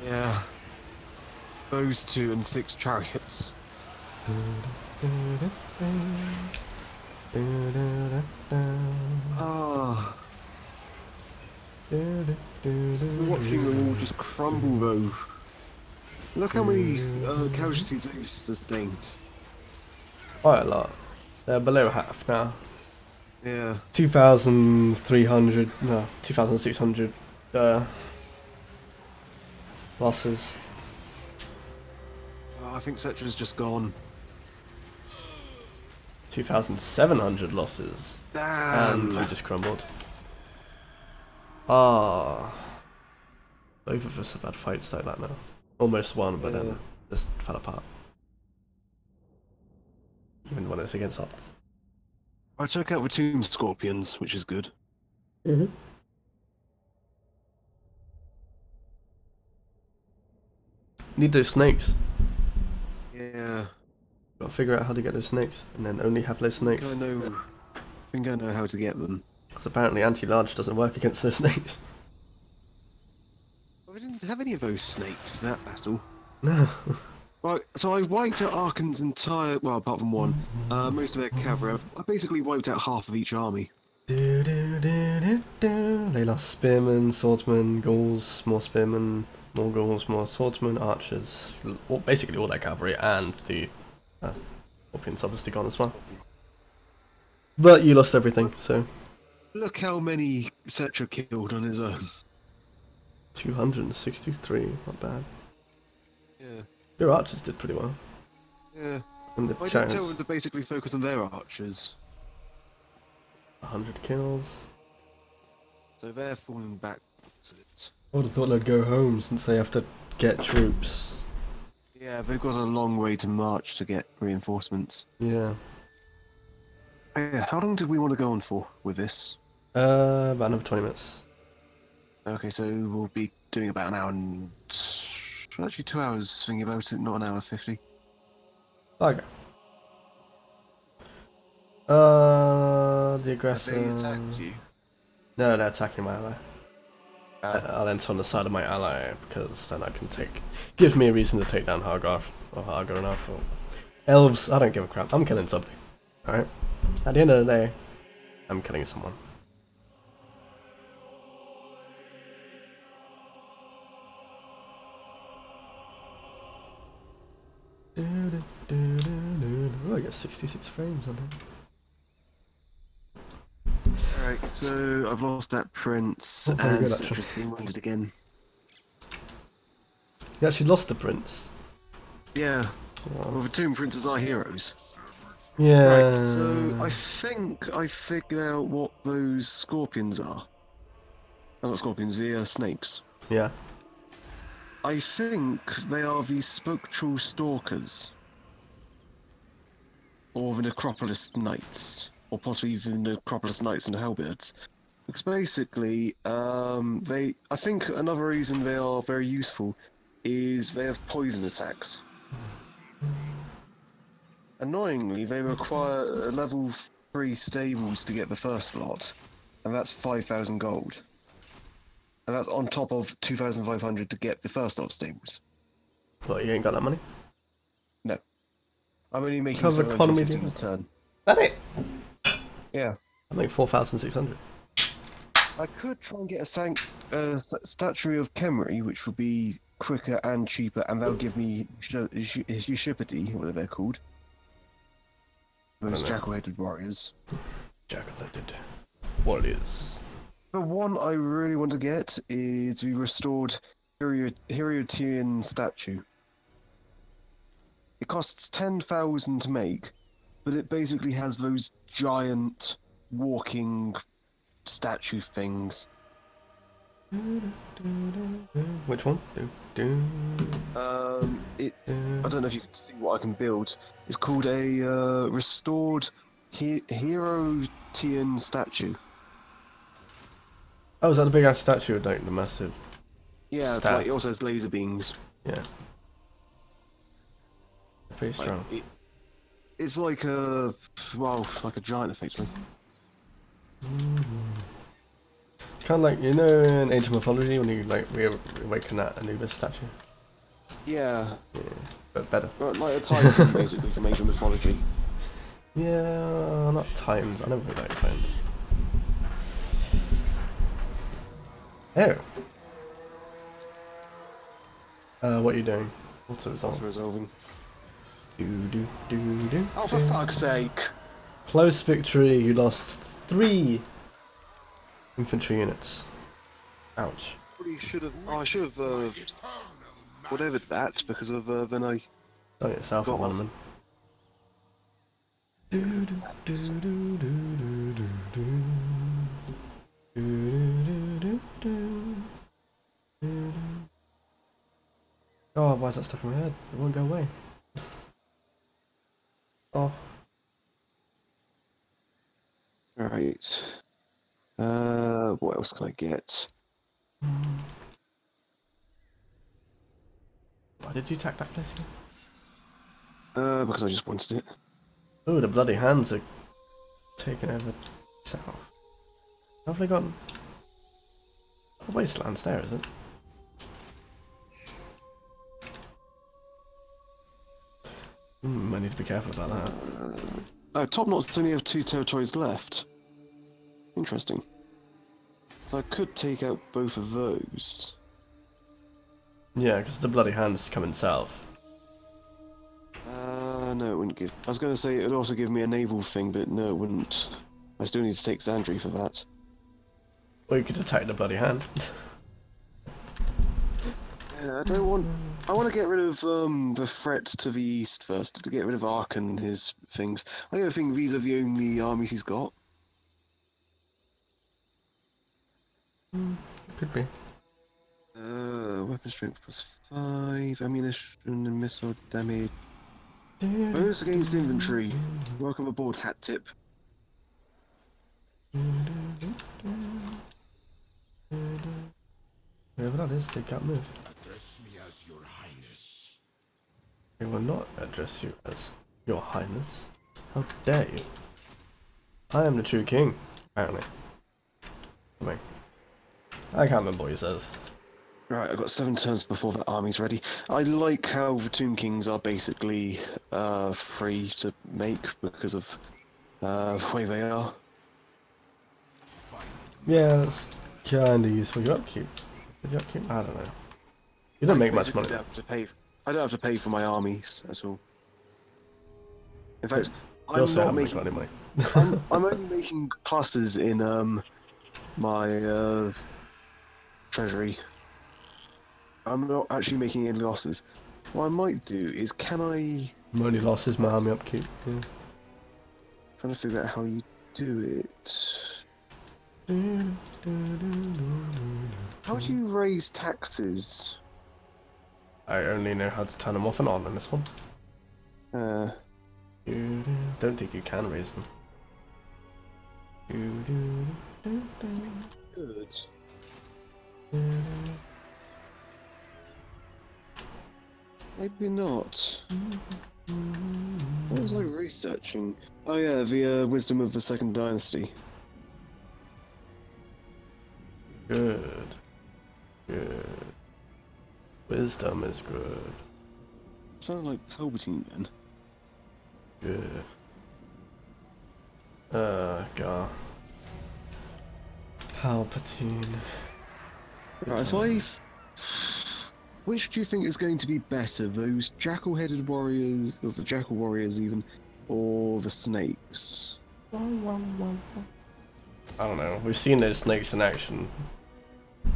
Yeah. Those 2 and 6 chariots. Ah. Watching them all just crumble though. Look how many casualties they've sustained.
Quite a lot. They're below half now.
Yeah.
2,300, no, 2,600 losses.
I think Cetra's just gone.
2,700 losses.
Damn.
And we just crumbled. Ah. Both of us have had fights like that now. Almost won, but then just fell apart. Even when it's against us.
I took out the tomb scorpions, which is good.
Need those snakes.
Yeah.
Gotta figure out how to get those snakes, and then only have those snakes.
I think I know how to get them.
Because apparently anti-large doesn't work against those snakes.
We didn't have any of those snakes in that battle.
No.
Right, so I wiped out Arkan's entire, well, apart from one, most of their cavalry. I basically wiped out half of each army.
They lost spearmen, swordsmen, ghouls, more spearmen, more ghouls, more swordsmen, archers, basically all their cavalry, and the scorpions obviously gone as well. But you lost everything, so...
Look how many Cetra killed on his own.
263, not bad.
Yeah.
Your archers did pretty well.
Yeah.
And the
I did
chariots,
tell them to basically focus on their archers.
100 kills.
So they're falling back.
I would have thought they'd go home since they have to get troops.
Yeah, they've got a long way to march to get reinforcements.
Yeah.
Yeah, how long did we want to go on for with this?
About another 20 minutes.
Okay, so we'll be doing about an hour and... Actually 2 hours thinking about it, not an hour 50.
Okay. The
Have
aggressor...
they attacked you?
No, they're attacking my way. I'll enter on the side of my ally because then I can give me a reason to take down Hargarth or Hargarth or elves. I don't give a crap. I'm killing something. Alright? At the end of the day, I'm killing someone. Oh, I get 66 frames on it.
Alright, so I've lost that prince
Oh, very
and
good, actually.
just been wounded again.
You actually lost the prince.
Yeah.
Oh.
Well, the two princes are heroes.
Yeah.
Right, so I think I figured out what those scorpions are. Oh, not scorpions, the snakes.
Yeah.
I think they are the spectral stalkers. Or the Necropolis Knights. Or possibly even the Necropolis Knights and the Hellbirds. Because basically, I think another reason they are very useful is they have poison attacks. Annoyingly, they require level 3 stables to get the first lot, and that's 5,000 gold. And that's on top of 2,500 to get the first lot of stables.
What, you ain't got that money?
No. I'm only making
Cover economy
750 a turn.
That it?
Yeah.
I make 4,600.
I could try and get a statue of Kemri, which would be quicker and cheaper, and that would give me his Ushipity, whatever they're called. Those jackal-headed warriors.
Jackal-headed warriors.
The one I really want to get is the restored Heriotian statue. It costs 10,000 to make, but it basically has those giant walking statue things.
Which one?
I don't know if you can see what I can build. It's called a restored Heriotian statue.
Oh, is that the big ass statue with like the massive?
Yeah,
stab?
like, it also has laser beams.
Yeah. Pretty strong.
Like, it's like a giant, effectively.
Kind of like, you know, in Age of Mythology when you like reawaken that Anubis statue.
Yeah.
Yeah, but better.
Like a Titan, basically, from Age of Mythology.
Yeah, not Titans. I never really liked Titans. Oh. What are you doing? What's the result?
Resolving.
Do.
Oh, for fuck's sake!
Close victory. You lost 3 infantry units. Ouch.
Probably should have. Oh, I should have. Whatever that, because of then I.
Done it yourself at one of them. Oh, why is that stuck in my head? It won't go away. Oh.
Alright. What else can I get?
Why did you attack that place again?
Because I just wanted it.
Oh, the bloody hands are taking over south. Have they got a wastelands there, is it? I need to be careful about that.
Oh, top knots only have 2 territories left. Interesting. So I could take out both of those.
Yeah, because the bloody hands coming south.
No, it wouldn't give. I was going to say it would also give me a naval thing, but no, it wouldn't. I still need to take Xandri for that.
Or you could attack the bloody hand.
Yeah, I don't want. I want to get rid of the threat to the east first. To get rid of Ark and his things. I don't think these are the only armies he's got.
Could be.
Weapon strength +5, ammunition and missile damage. Bonus against infantry. Welcome aboard, Hat Tip.
Whoever that is, they can't move.
Address me as your highness.
They will not address you as your highness. How dare you? I am the true king, apparently. Come on. I can't remember what he says.
Right, I've got 7 turns before the army's ready. I like how the Tomb Kings are basically free to make because of the way they are.
Yeah, it's kinda useful. Your upkeep. Did you upkeep? I don't know. You don't make much money.
I don't have to pay for my armies at all. In fact,
You
I'm
also
not
haven't made
making.
any money.
I'm only making clusters in my treasury. I'm not actually making any losses. What I might do is, can I?
My only loss is my army upkeep. Yeah.
Trying to figure out how you do it. How do you raise taxes?
I only know how to turn them off and on in this one. Don't think you can raise them.
Good. Maybe not. What was I researching? Oh yeah, the wisdom of the Second Dynasty.
Good. Good. Wisdom is good.
Sound like Palpatine then.
Good. God. Palpatine.
Right, which do you think is going to be better, those jackal-headed warriors, or the jackal warriors even, or the snakes?
I don't know. We've seen those snakes in action.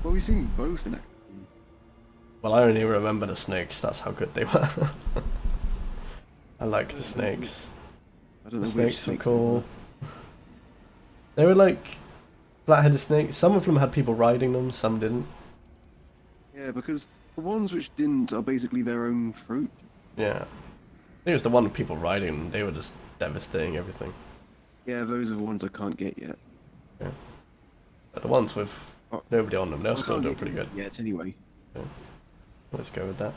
Well, we've seen both in action.
Well, I only remember the snakes. That's how good they were. I like the snakes.
I don't know
The
which
snakes were
snake
cool. They were like flat-headed snakes. Some of them had people riding them, some didn't.
Yeah, because the ones which didn't are basically their own troop.
Yeah. I think it was the one with people riding them. They were just devastating everything.
Yeah, those are the ones I can't get yet.
Yeah. But the ones with nobody on them, they're
I
still
can't
doing
get
pretty good.
yet, anyway.
Yeah. Let's go with that.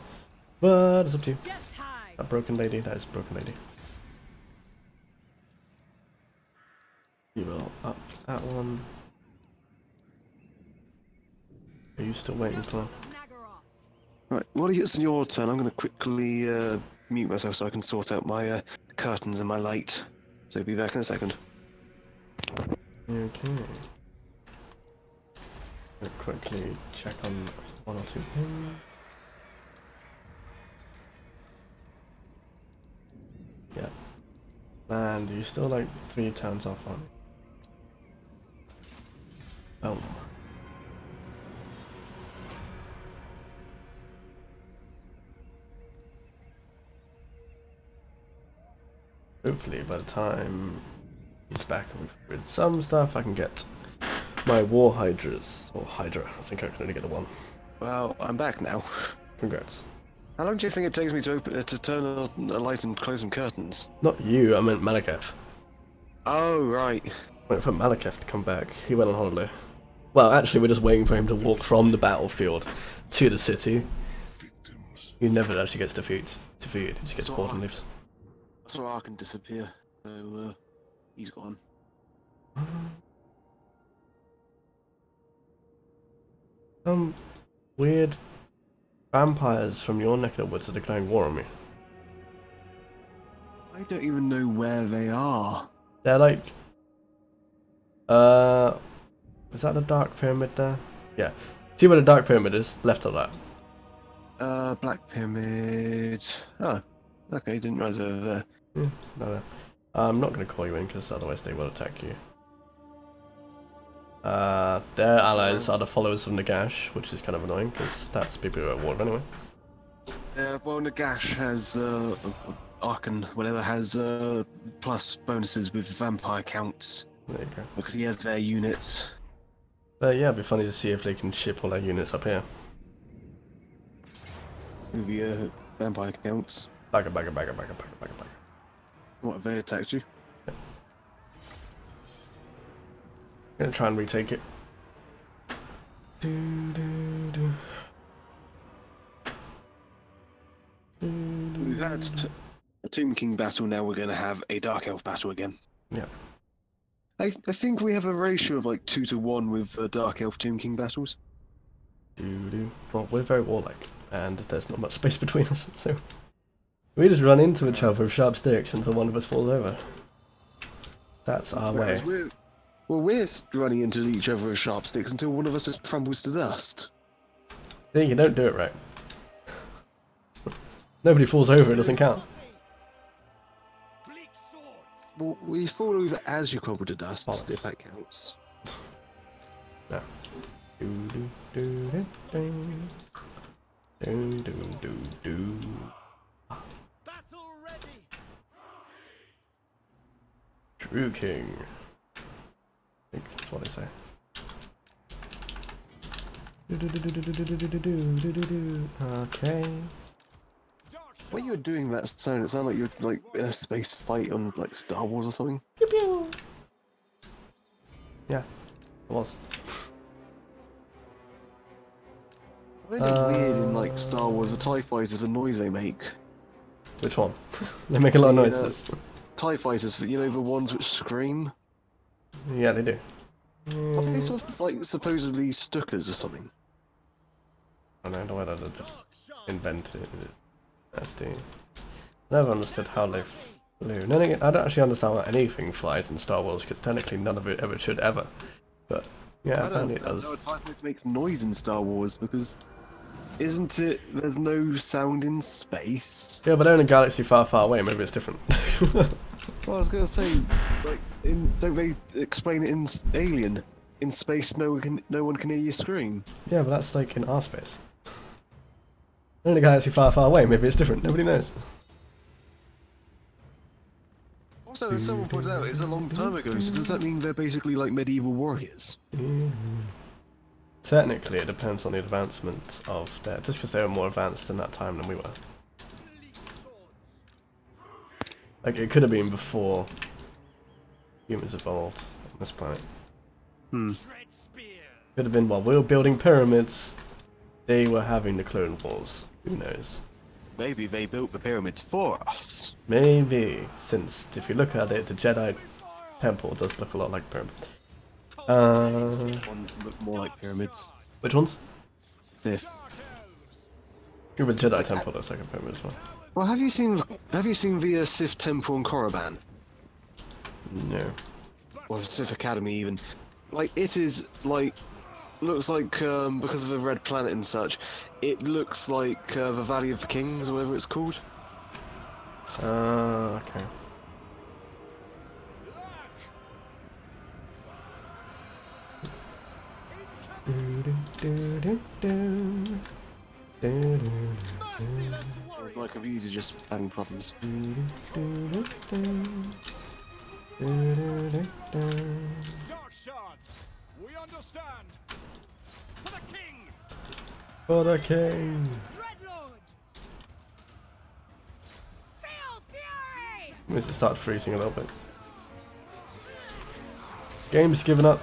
But it's up to you.
Death high.
That broken lady, that is broken lady. You will up that one. Are you still waiting for?
Nagaroth.
Right, while it's your turn, I'm going to quickly mute myself so I can sort out my curtains and my light. So be back in a second.
Okay. We'll quickly check on one or two things. Yeah. And you still like 3 turns off on. Oh. Hopefully by the time he's back with some stuff I can get my war hydras, or hydra. I think I can only get the one.
Well, I'm back now.
Congrats.
How long do you think it takes me to to turn on a light and close some curtains?
Not you, I meant Malekith.
Oh, right.
Wait for Malekith to come back. He went on holiday. Well, actually, we're just waiting for him to walk from the battlefield to the city. He never actually gets defeated. He just gets bored and leaves.
I saw Ark and disappear, so he's gone.
Some weird vampires from your neck of the woods are declaring war on me.
I don't even know where they are.
They're like... is that the Dark Pyramid there? Yeah. See where the Dark Pyramid is? Left of that.
Black Pyramid. Oh, okay, didn't realize they were there.
No. I'm not going to call you in because otherwise they will attack you. Their allies are the followers of Nagash, which is kind of annoying because that's people who are at war anyway.
Well, Nagash has, Arkan, whatever, has, plus bonuses with vampire counts.
There you go.
Because he has their units.
But yeah, it'd be funny to see if they can ship all their units up here.
The, vampire counts.
Bagger.
What, have they attacked you?
Gonna try and retake it.
We've had a Tomb King battle, now we're going to have a Dark Elf battle again.
Yeah.
I think we have a ratio of like 2 to 1 with Dark Elf Tomb King battles.
Well, we're very warlike, and there's not much space between us, so we just run into each other with sharp sticks until one of us falls over. That's our way.
We're running into each other with sharp sticks until one of us just crumbles to dust.
See, you don't do it right. Nobody falls over, it doesn't count.
Well, we fall over as you crumble to dust, if that counts.
No.
Battle ready.
True King. I think that's what I say. Okay.
When you were doing that sound, it sounded like you were like in a space fight on like Star Wars or something.
Pew pew. Yeah, it was.
I think it's weird in like Star Wars, the TIE fighters, the noise they make.
Which one? They make a lot of noises.
TIE fighters, you know, the ones which scream?
Yeah, they do.
Are they sort of like supposedly Stuckers or something?
I don't know whether they invented it. SD. Never understood how they flew. No, I don't actually understand why anything flies in Star Wars, because technically none of it ever should ever. But yeah, apparently it does.
I don't know how TIE makes noise in Star Wars, because isn't it? There's no sound in space.
Yeah, but they're in a galaxy far, far away. Maybe it's different.
Well, I was gonna say, like, don't they explain it in Alien? In space, no one can hear you scream.
Yeah, but that's like in our space. They're in a galaxy far, far away. Maybe it's different. Nobody knows.
Also, as someone pointed out, it's a long time ago, so does that mean they're basically like medieval warriors?
Technically, it depends on the advancement of their. Just because they were more advanced in that time than we were. Like, it could have been before humans evolved on this planet. Could have been while we were building pyramids, they were having the Clone Wars. Who knows?
Maybe they built the pyramids for us.
Maybe, since if you look at it, the Jedi Temple does look a lot like pyramid.
Ones look more like pyramids.
Which ones?
Sith.
Yeah, but Jedi Temple looks like a pyramid as well.
Well, have you seen the Sith Temple in Korriban?
No.
Or Sith Academy even? Like, it is like, looks like because of the red planet and such, it looks like the Valley of the Kings or whatever it's called.
Okay.
My computer's just having problems.
Dark shards, we understand. For the king.
For the king.
Dreadlord! Feel fury!
Means it started freezing a little bit. Game's given up.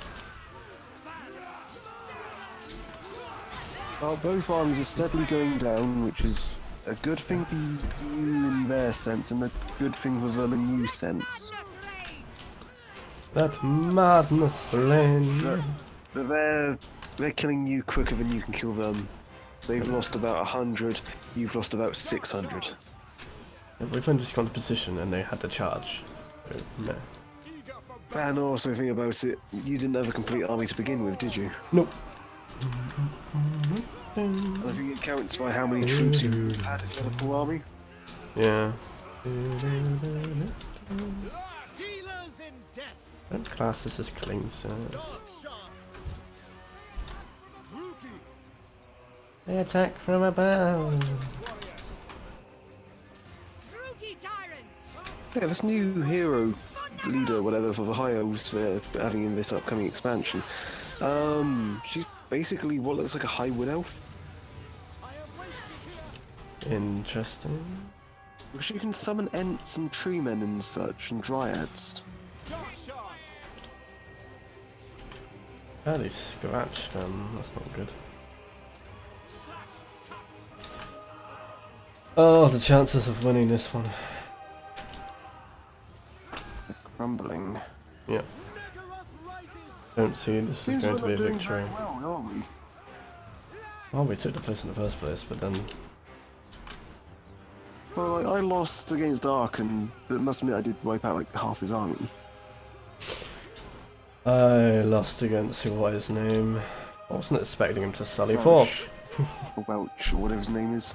Well, both armies are steadily going down, which is a good thing for you in their sense, and a good thing for them in your sense.
That madness lane.
But they're killing you quicker than you can kill them. They've lost about 100, you've lost about 600.
Yeah, we've only just gone to position and they had to charge. So, no.
And also think about it, you didn't have a complete army to begin with, did you?
Nope.
And I think it counts by how many troops you had if you had a full army.
Yeah.
Healers in death.
Don't class this as clean service. They attack from above.
Druki tyrants!
Yeah, this new hero leader, whatever, for the High Elves they're having in this upcoming expansion. She's basically what looks like a High Wood Elf.
Interesting.
Because you can summon Ents and Tree Men and such, and Dryads.
Fairly scratched, that's not good. Oh, the chances of winning this one.
Crumbling.
Yeah. Don't see this is going to be a victory.
Well, aren't we?
Oh, we took the place in the first place, but then...
Well, I lost against Arkan, but must admit I did wipe out like half his army.
I lost against, who was his name? I wasn't expecting him to sully for.
Or Welch, or whatever his name is.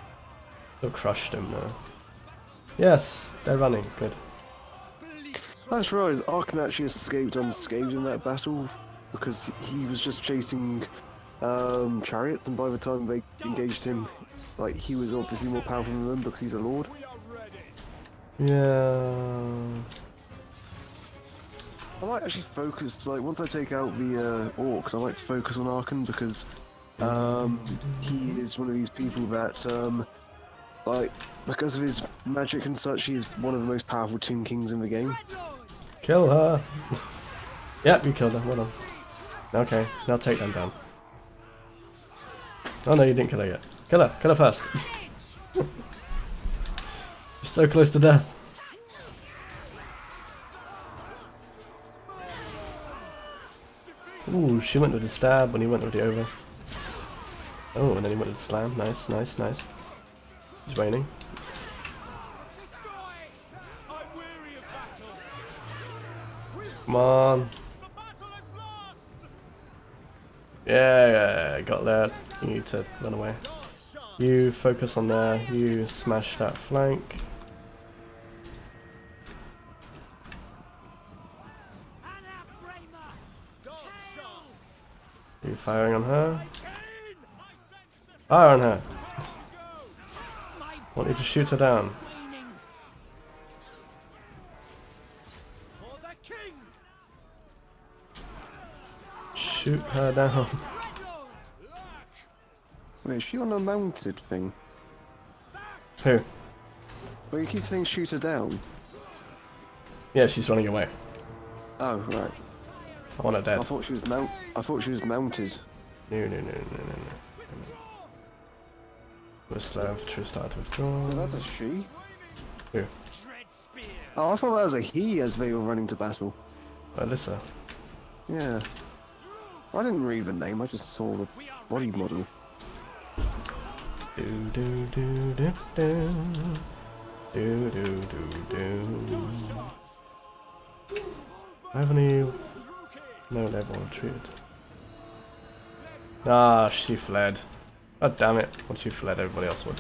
Still crushed him though. Yes, they're running, good.
I just realised Arkan actually escaped unscathed in that battle, because he was just chasing chariots, and by the time they engaged him, like, he was obviously more powerful than them because he's a lord.
Yeah.
I might actually focus, like, once I take out the orcs, I might focus on Arkan because he is one of these people that, like, because of his magic and such, he is one of the most powerful Tomb Kings in the game.
Kill her! Yep, you killed her, well done. Okay, now take them down. Oh no, you didn't kill her yet. Kill her first! You're so close to death. Ooh, she went with the stab when he went with the over. Oh, and then he went with the slam. Nice, nice, nice. It's raining. Come on. Yeah, got there. You need to run away. You focus on there. You smash that flank. You firing on her? Fire on her! Want you to shoot her down. Shoot her down.
Wait, is she on a mounted thing?
Who?
Well, you keep saying shoot her down.
Yeah, she's running away.
Oh, right.
I want her dead.
I thought she was mounted.
No. Whistler, true start to withdraw.
Oh, that's a she?
Who?
Oh, I thought that was a he as they were running to battle.
Alyssa.
Yeah. I didn't read the name, I just saw the body model.
I have any... No, they've all retreated. Ah, she fled. God damn it. Once she fled, everybody else would.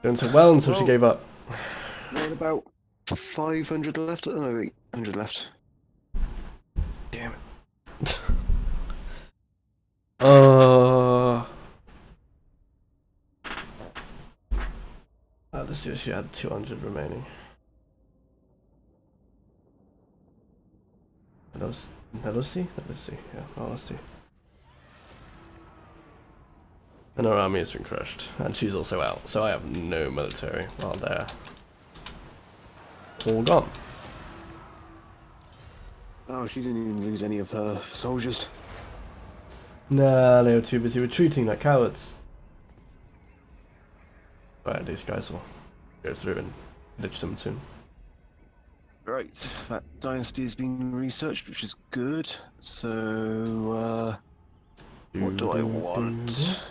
Doing so well until she gave up.
We had about 500 left? Oh no, 800 left.
Damn it. Let's see if she had 200 remaining. Let's see, yeah, oh, let's see. And her army has been crushed, and she's also out, so I have no military while they're all gone.
Oh, she didn't even lose any of her soldiers.
Nah, they were too busy retreating like cowards. Right, these guys will go through and ditch them soon.
Right, that dynasty has been researched, which is good. So, what do I want?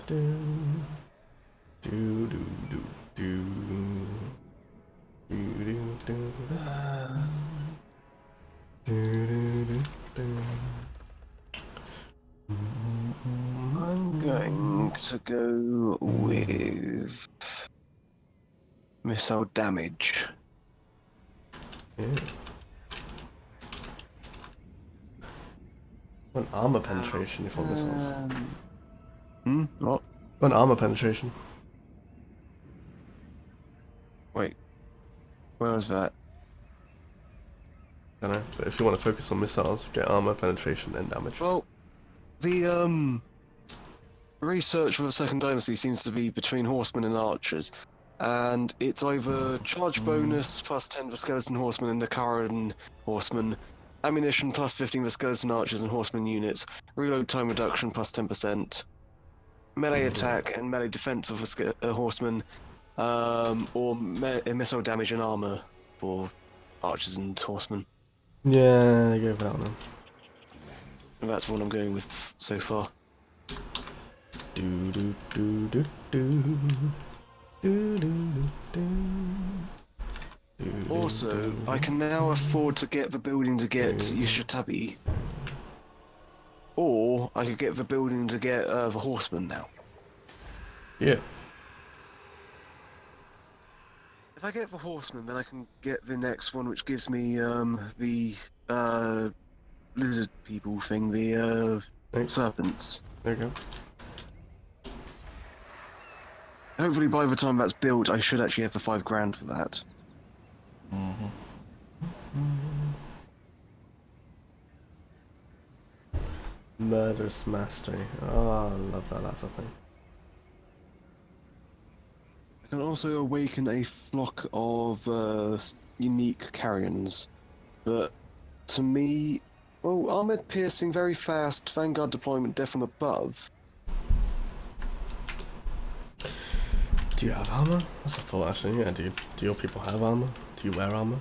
I'm going to go with missile damage.
Yeah. What armor penetration if on missiles?
What?
What armor penetration?
Wait. Where was that?
I don't know, but if you want to focus on missiles, get armor penetration and damage.
Well, the research for the Second Dynasty seems to be between horsemen and archers, and it's either charge bonus plus 10 for skeleton horsemen and the Karen horsemen, ammunition plus 15 for skeleton archers and horsemen units, reload time reduction plus 10%, melee attack and melee defense of a horseman, or missile damage and armor for archers and horsemen.
Yeah, go for that one.
And that's what I'm going with so far.
Do do do do do. Do do do do.
Also, I can now afford to get the building to get Yushitabi. Or I could get the building to get the horseman now.
Yeah.
If I get the horseman, then I can get the next one, which gives me the lizard people thing, the serpents.
There you go.
Hopefully, by the time that's built, I should actually have the £5,000 for that.
Murderous mastery. Oh, I love that. That's a thing.
I can also awaken a flock of unique carrions, but to me, well, armored piercing, very fast, vanguard deployment, death from above.
Do you have armor? That's a thought actually. Yeah. Do your people have armor? Do you wear armor?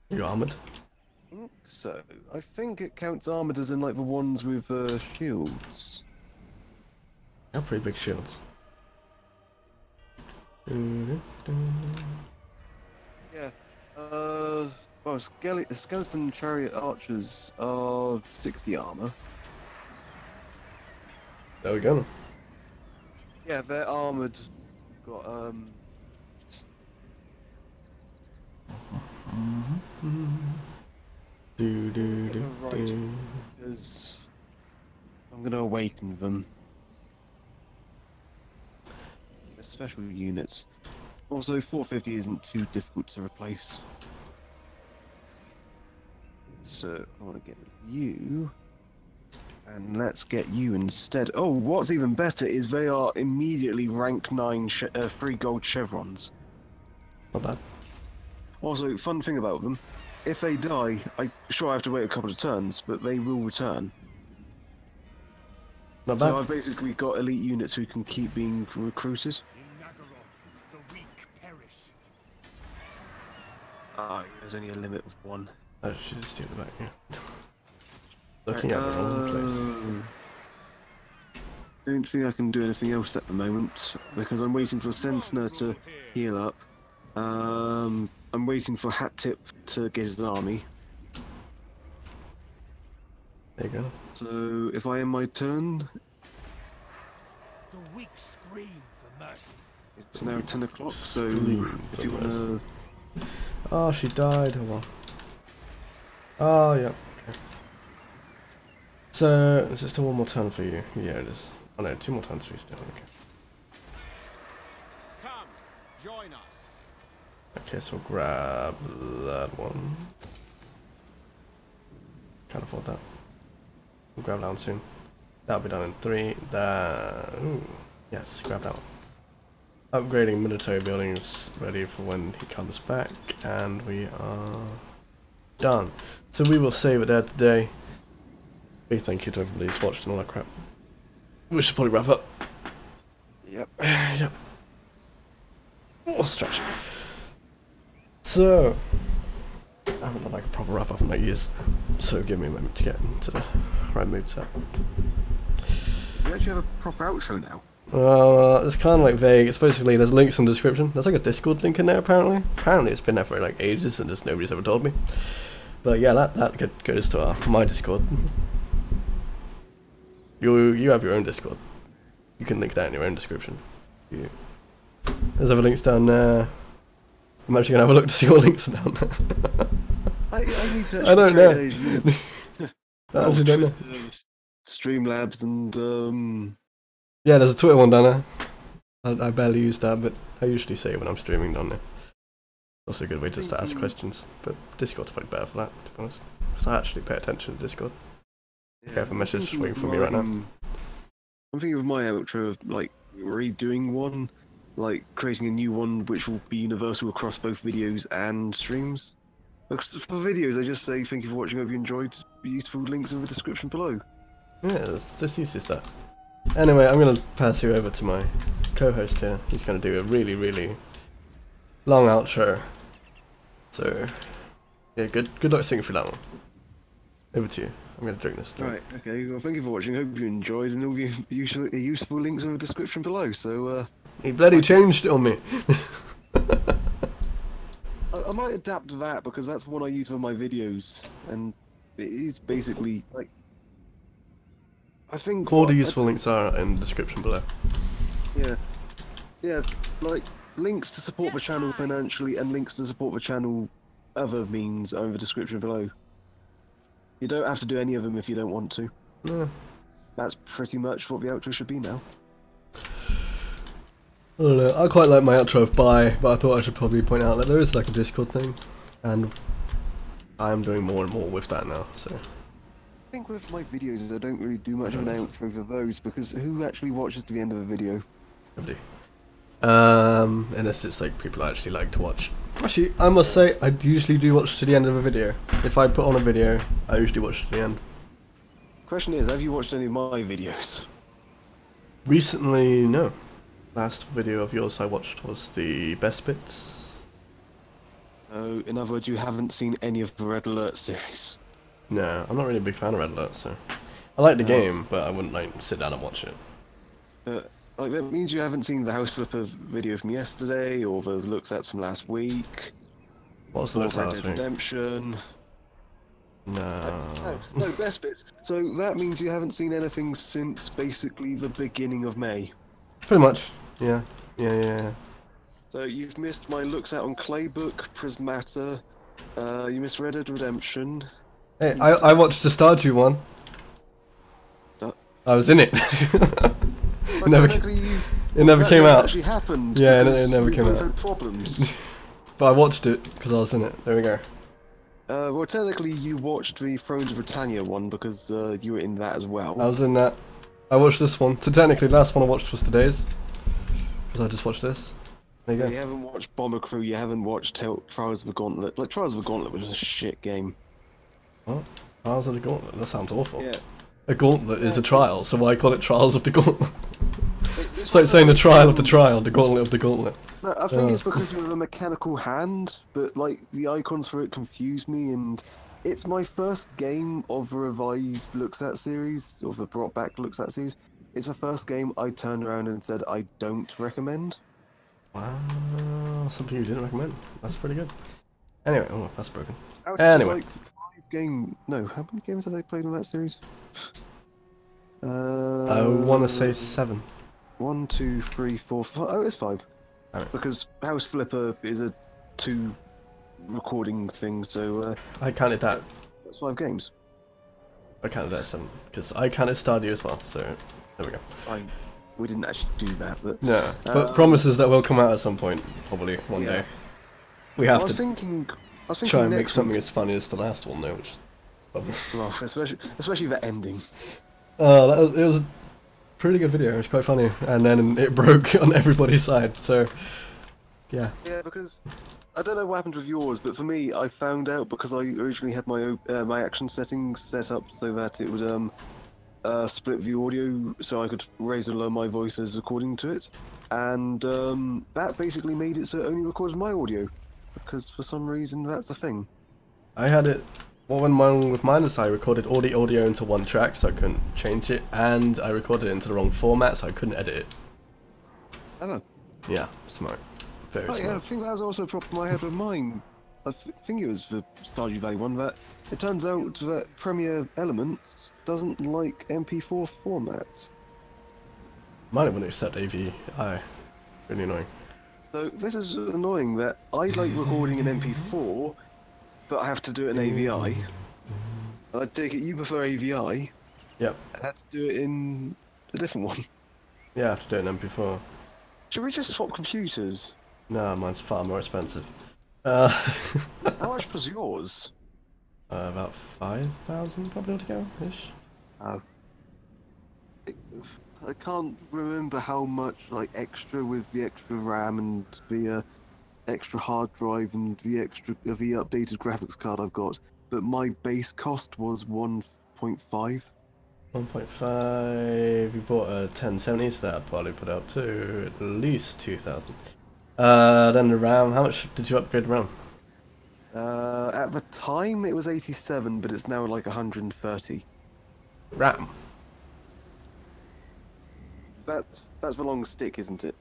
Are you armored?
I think so. I think it counts armored as in like the ones with shields.
They're pretty big shields.
Yeah. Well, skeleton chariot archers are 60 armor.
There we go.
Yeah, they're armored. Got
Do do do
right,
do.
because I'm gonna awaken them. They're special units. Also, 450 isn't too difficult to replace. So I want to get you, and let's get you instead. Oh, what's even better is they are immediately rank 9 3 gold chevrons.
Not bad.
Also, fun thing about them, if they die, I have to wait a couple of turns, but they will return.
Not
So
bad.
I've basically got elite units who can keep being recruited.
In Nagaroth, the weak perish.
Ah, there's only a limit of 1.
I should just do the back here. Looking at the wrong place.
I don't think I can do anything else at the moment because I'm waiting for Sensner to heal up. I'm waiting for Hat Tip to get his army.
There you go.
So if I end my turn,
The weak scream for mercy.
it's now 10 o'clock. So
Scream
if
for
you wanna,
Oh, she died. Oh well. Oh yeah. Okay. So is it still one more turn for you? Yeah, it is. Oh no, 2 more turns for you still. Okay.
Come, join us.
Okay, so we'll grab that one. Can't afford that. We'll grab that one soon. That'll be done in 3. Ooh, yes, grab that one. Upgrading military buildings ready for when he comes back, and we are done. So we will save it there today. Big thank you to everybody who's watched and all that crap. We should probably wrap up.
yep.
Yep. Oh, stretch. So, I haven't done like a proper wrap up in like years, so give me a moment to get into the right mood set.
We actually have a proper outro now.
It's kind of like vague. It's basically there's links in the description. There's like a Discord link in there apparently. Apparently it's been there for like ages and just nobody's ever told me. But yeah, that goes to my Discord. You have your own Discord. You can link that in your own description. There's other links down there. I'm actually gonna have a look to see what links are down there.
I need to actually
I don't
create
know. I actually don't know.
Streamlabs and
Yeah, there's a Twitter one down there. I barely use that, but I usually say it when I'm streaming down there. Also a good way just to ask questions, but Discord's probably better for that, to be honest. Because I actually pay attention to Discord. Okay, I have a message waiting for me right now.
I'm thinking of my outro of like redoing one, like creating a new one which will be universal across both videos and streams. Because for videos, I just say thank you for watching. Hope you enjoyed. Useful links in the description below.
Yeah, it's just easy stuff. Anyway, I'm going to pass you over to my co-host here. He's going to do a really, really long outro. So, yeah, good luck singing through that one. Over to you. I'm gonna drink this drink.
Right, okay, well thank you for watching, hope you enjoyed, and all the useful links in the description below, so
He bloody changed it on me.
I might adapt that, because that's one I use for my videos, and it is basically, like, I think...
All the useful links are in the description below.
Yeah, like, links to support the channel financially, and links to support the channel other means are in the description below. You don't have to do any of them if you don't want to.
Yeah.
That's pretty much what the outro should be now.
I don't know, I quite like my outro of bye, but I thought I should probably point out that there is like a Discord thing, and I'm doing more and more with that now, so...
I think with my videos I don't really do much of an outro for those, because who actually watches to the end of a video?
Nobody. Unless it's like people I actually like to watch. Actually, I must say, I usually do watch to the end of a video. If I put on a video, I usually watch to the end.
Question is, have you watched any of my videos?
Recently, no. Last video of yours I watched was the best bits.
Oh, in other words, you haven't seen any of the Red Alert series?
No, I'm not really a big fan of Red Alert, so... I like the game, but I wouldn't like sit down and watch it.
Like, that means you haven't seen the House Flipper video from yesterday, or the looks at from last week.
What was the looks at last week?
Redemption.
No.
No, best bits. So that means you haven't seen anything since basically the beginning of May.
Pretty much, yeah. Yeah.
So you've missed my looks out on Claybook, Prismata, you missed Red Dead Redemption.
Hey, I watched the Stardew one. I was in it. It never came out.
Actually happened.
Yeah, it never came out.
Problems.
But I watched it because I was in it. There we go.
Well, technically, you watched the Thrones of Britannia one because you were in that as well.
I was in that. I watched this one. So technically, the last one I watched was today's. Because I just watched this. There you go.
You haven't watched Bomber Crew. You haven't watched Trials of the Gauntlet. Like, Trials of the Gauntlet was a shit game.
What? Trials of the Gauntlet? That sounds awful.
Yeah.
A gauntlet is a trial, so why call it Trials of the Gauntlet? It's like saying the trial of the trial, the gauntlet of the gauntlet.
No, I think it's because you have a mechanical hand, but like the icons for it confuse me, and it's my first game of the revised Looks At series, or the brought back Looks At series. It's the first game I turned around and said I don't recommend.
Wow, something you didn't recommend. That's pretty good. Anyway, oh, that's broken.
Anyway. Like, how many games have they played on that series?
I want to say 7.
1, 2, 3, 4, 5. Oh, it's 5.
Right.
Because House Flipper is a 2 recording thing, so
I counted that.
That's 5 games.
I counted that as 7 because I counted Stardew as well. So there we go.
We didn't actually do that, but
no. But promises that will come out at some point, probably one day. We have to try and make something as funny as the last one, though.
Well, especially the ending.
Oh, it was a pretty good video. It was quite funny, and then it broke on everybody's side. So, yeah. Yeah,
because I don't know what happened with yours, but for me, I found out because I originally had my my action settings set up so that it would split the audio, so I could raise and lower my voices according to it, and that basically made it so it only recorded my audio, because for some reason that's a thing.
I had it. What went wrong with mine is I recorded all the audio into one track, so I couldn't change it, and I recorded it into the wrong format, so I couldn't edit it.
Oh.
Yeah, smart. Very smart.
Yeah, I think that was also a problem I had with mine. I think it was the Stardew Valley one, that it turns out that Premiere Elements doesn't like MP4 format.
Mine wouldn't accept AVI. Really annoying.
So this is annoying that I like recording in MP4, but I have to do it in AVI. I take it you prefer AVI.
Yep.
I had to do it in a different one.
Yeah, I have to do it in MP4.
Should we just swap computers?
No, mine's far more expensive.
How much was yours?
About 5,000 probably altogether-ish.
I can't remember how much extra with the extra RAM and the extra hard drive and the updated graphics card I've got, but my base cost was 1.5.
1.5. You bought a 1070, so that'd probably put up to at least 2,000. Then the RAM. How much did you upgrade the RAM?
At the time it was 87, but it's now like 130.
RAM.
That's the long stick, isn't it?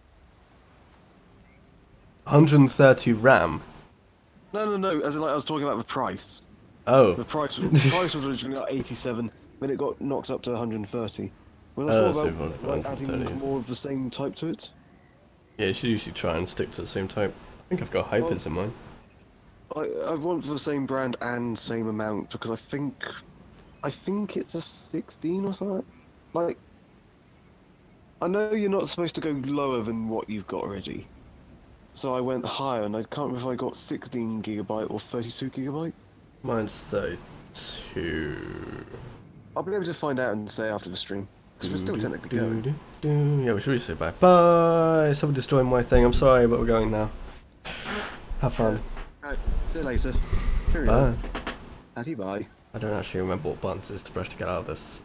130 RAM.
No. As in, like, I was talking about the price.
Oh.
The price was originally like 87, then it got knocked up to 130. Well, I
Oh,
thought
so
about
like
like, adding
130.
more of the same type to it.
Yeah, you should usually try and stick to the same type. I think I've got hypers in mine.
I want the same brand and same amount because I think it's a 16 or something. Like, I know you're not supposed to go lower than what you've got already, so I went higher, and I can't remember if I got 16 gigabyte or 32 gigabyte.
Mine's 32.
I'll be able to find out and say after the stream because we're still technically going.
Yeah, we should really say bye. Bye! Someone destroyed my thing. I'm sorry, but we're going now. Have fun.
Right, see you later.
Bye.
Hattie, bye.
I don't actually remember what buttons is to press to get out of this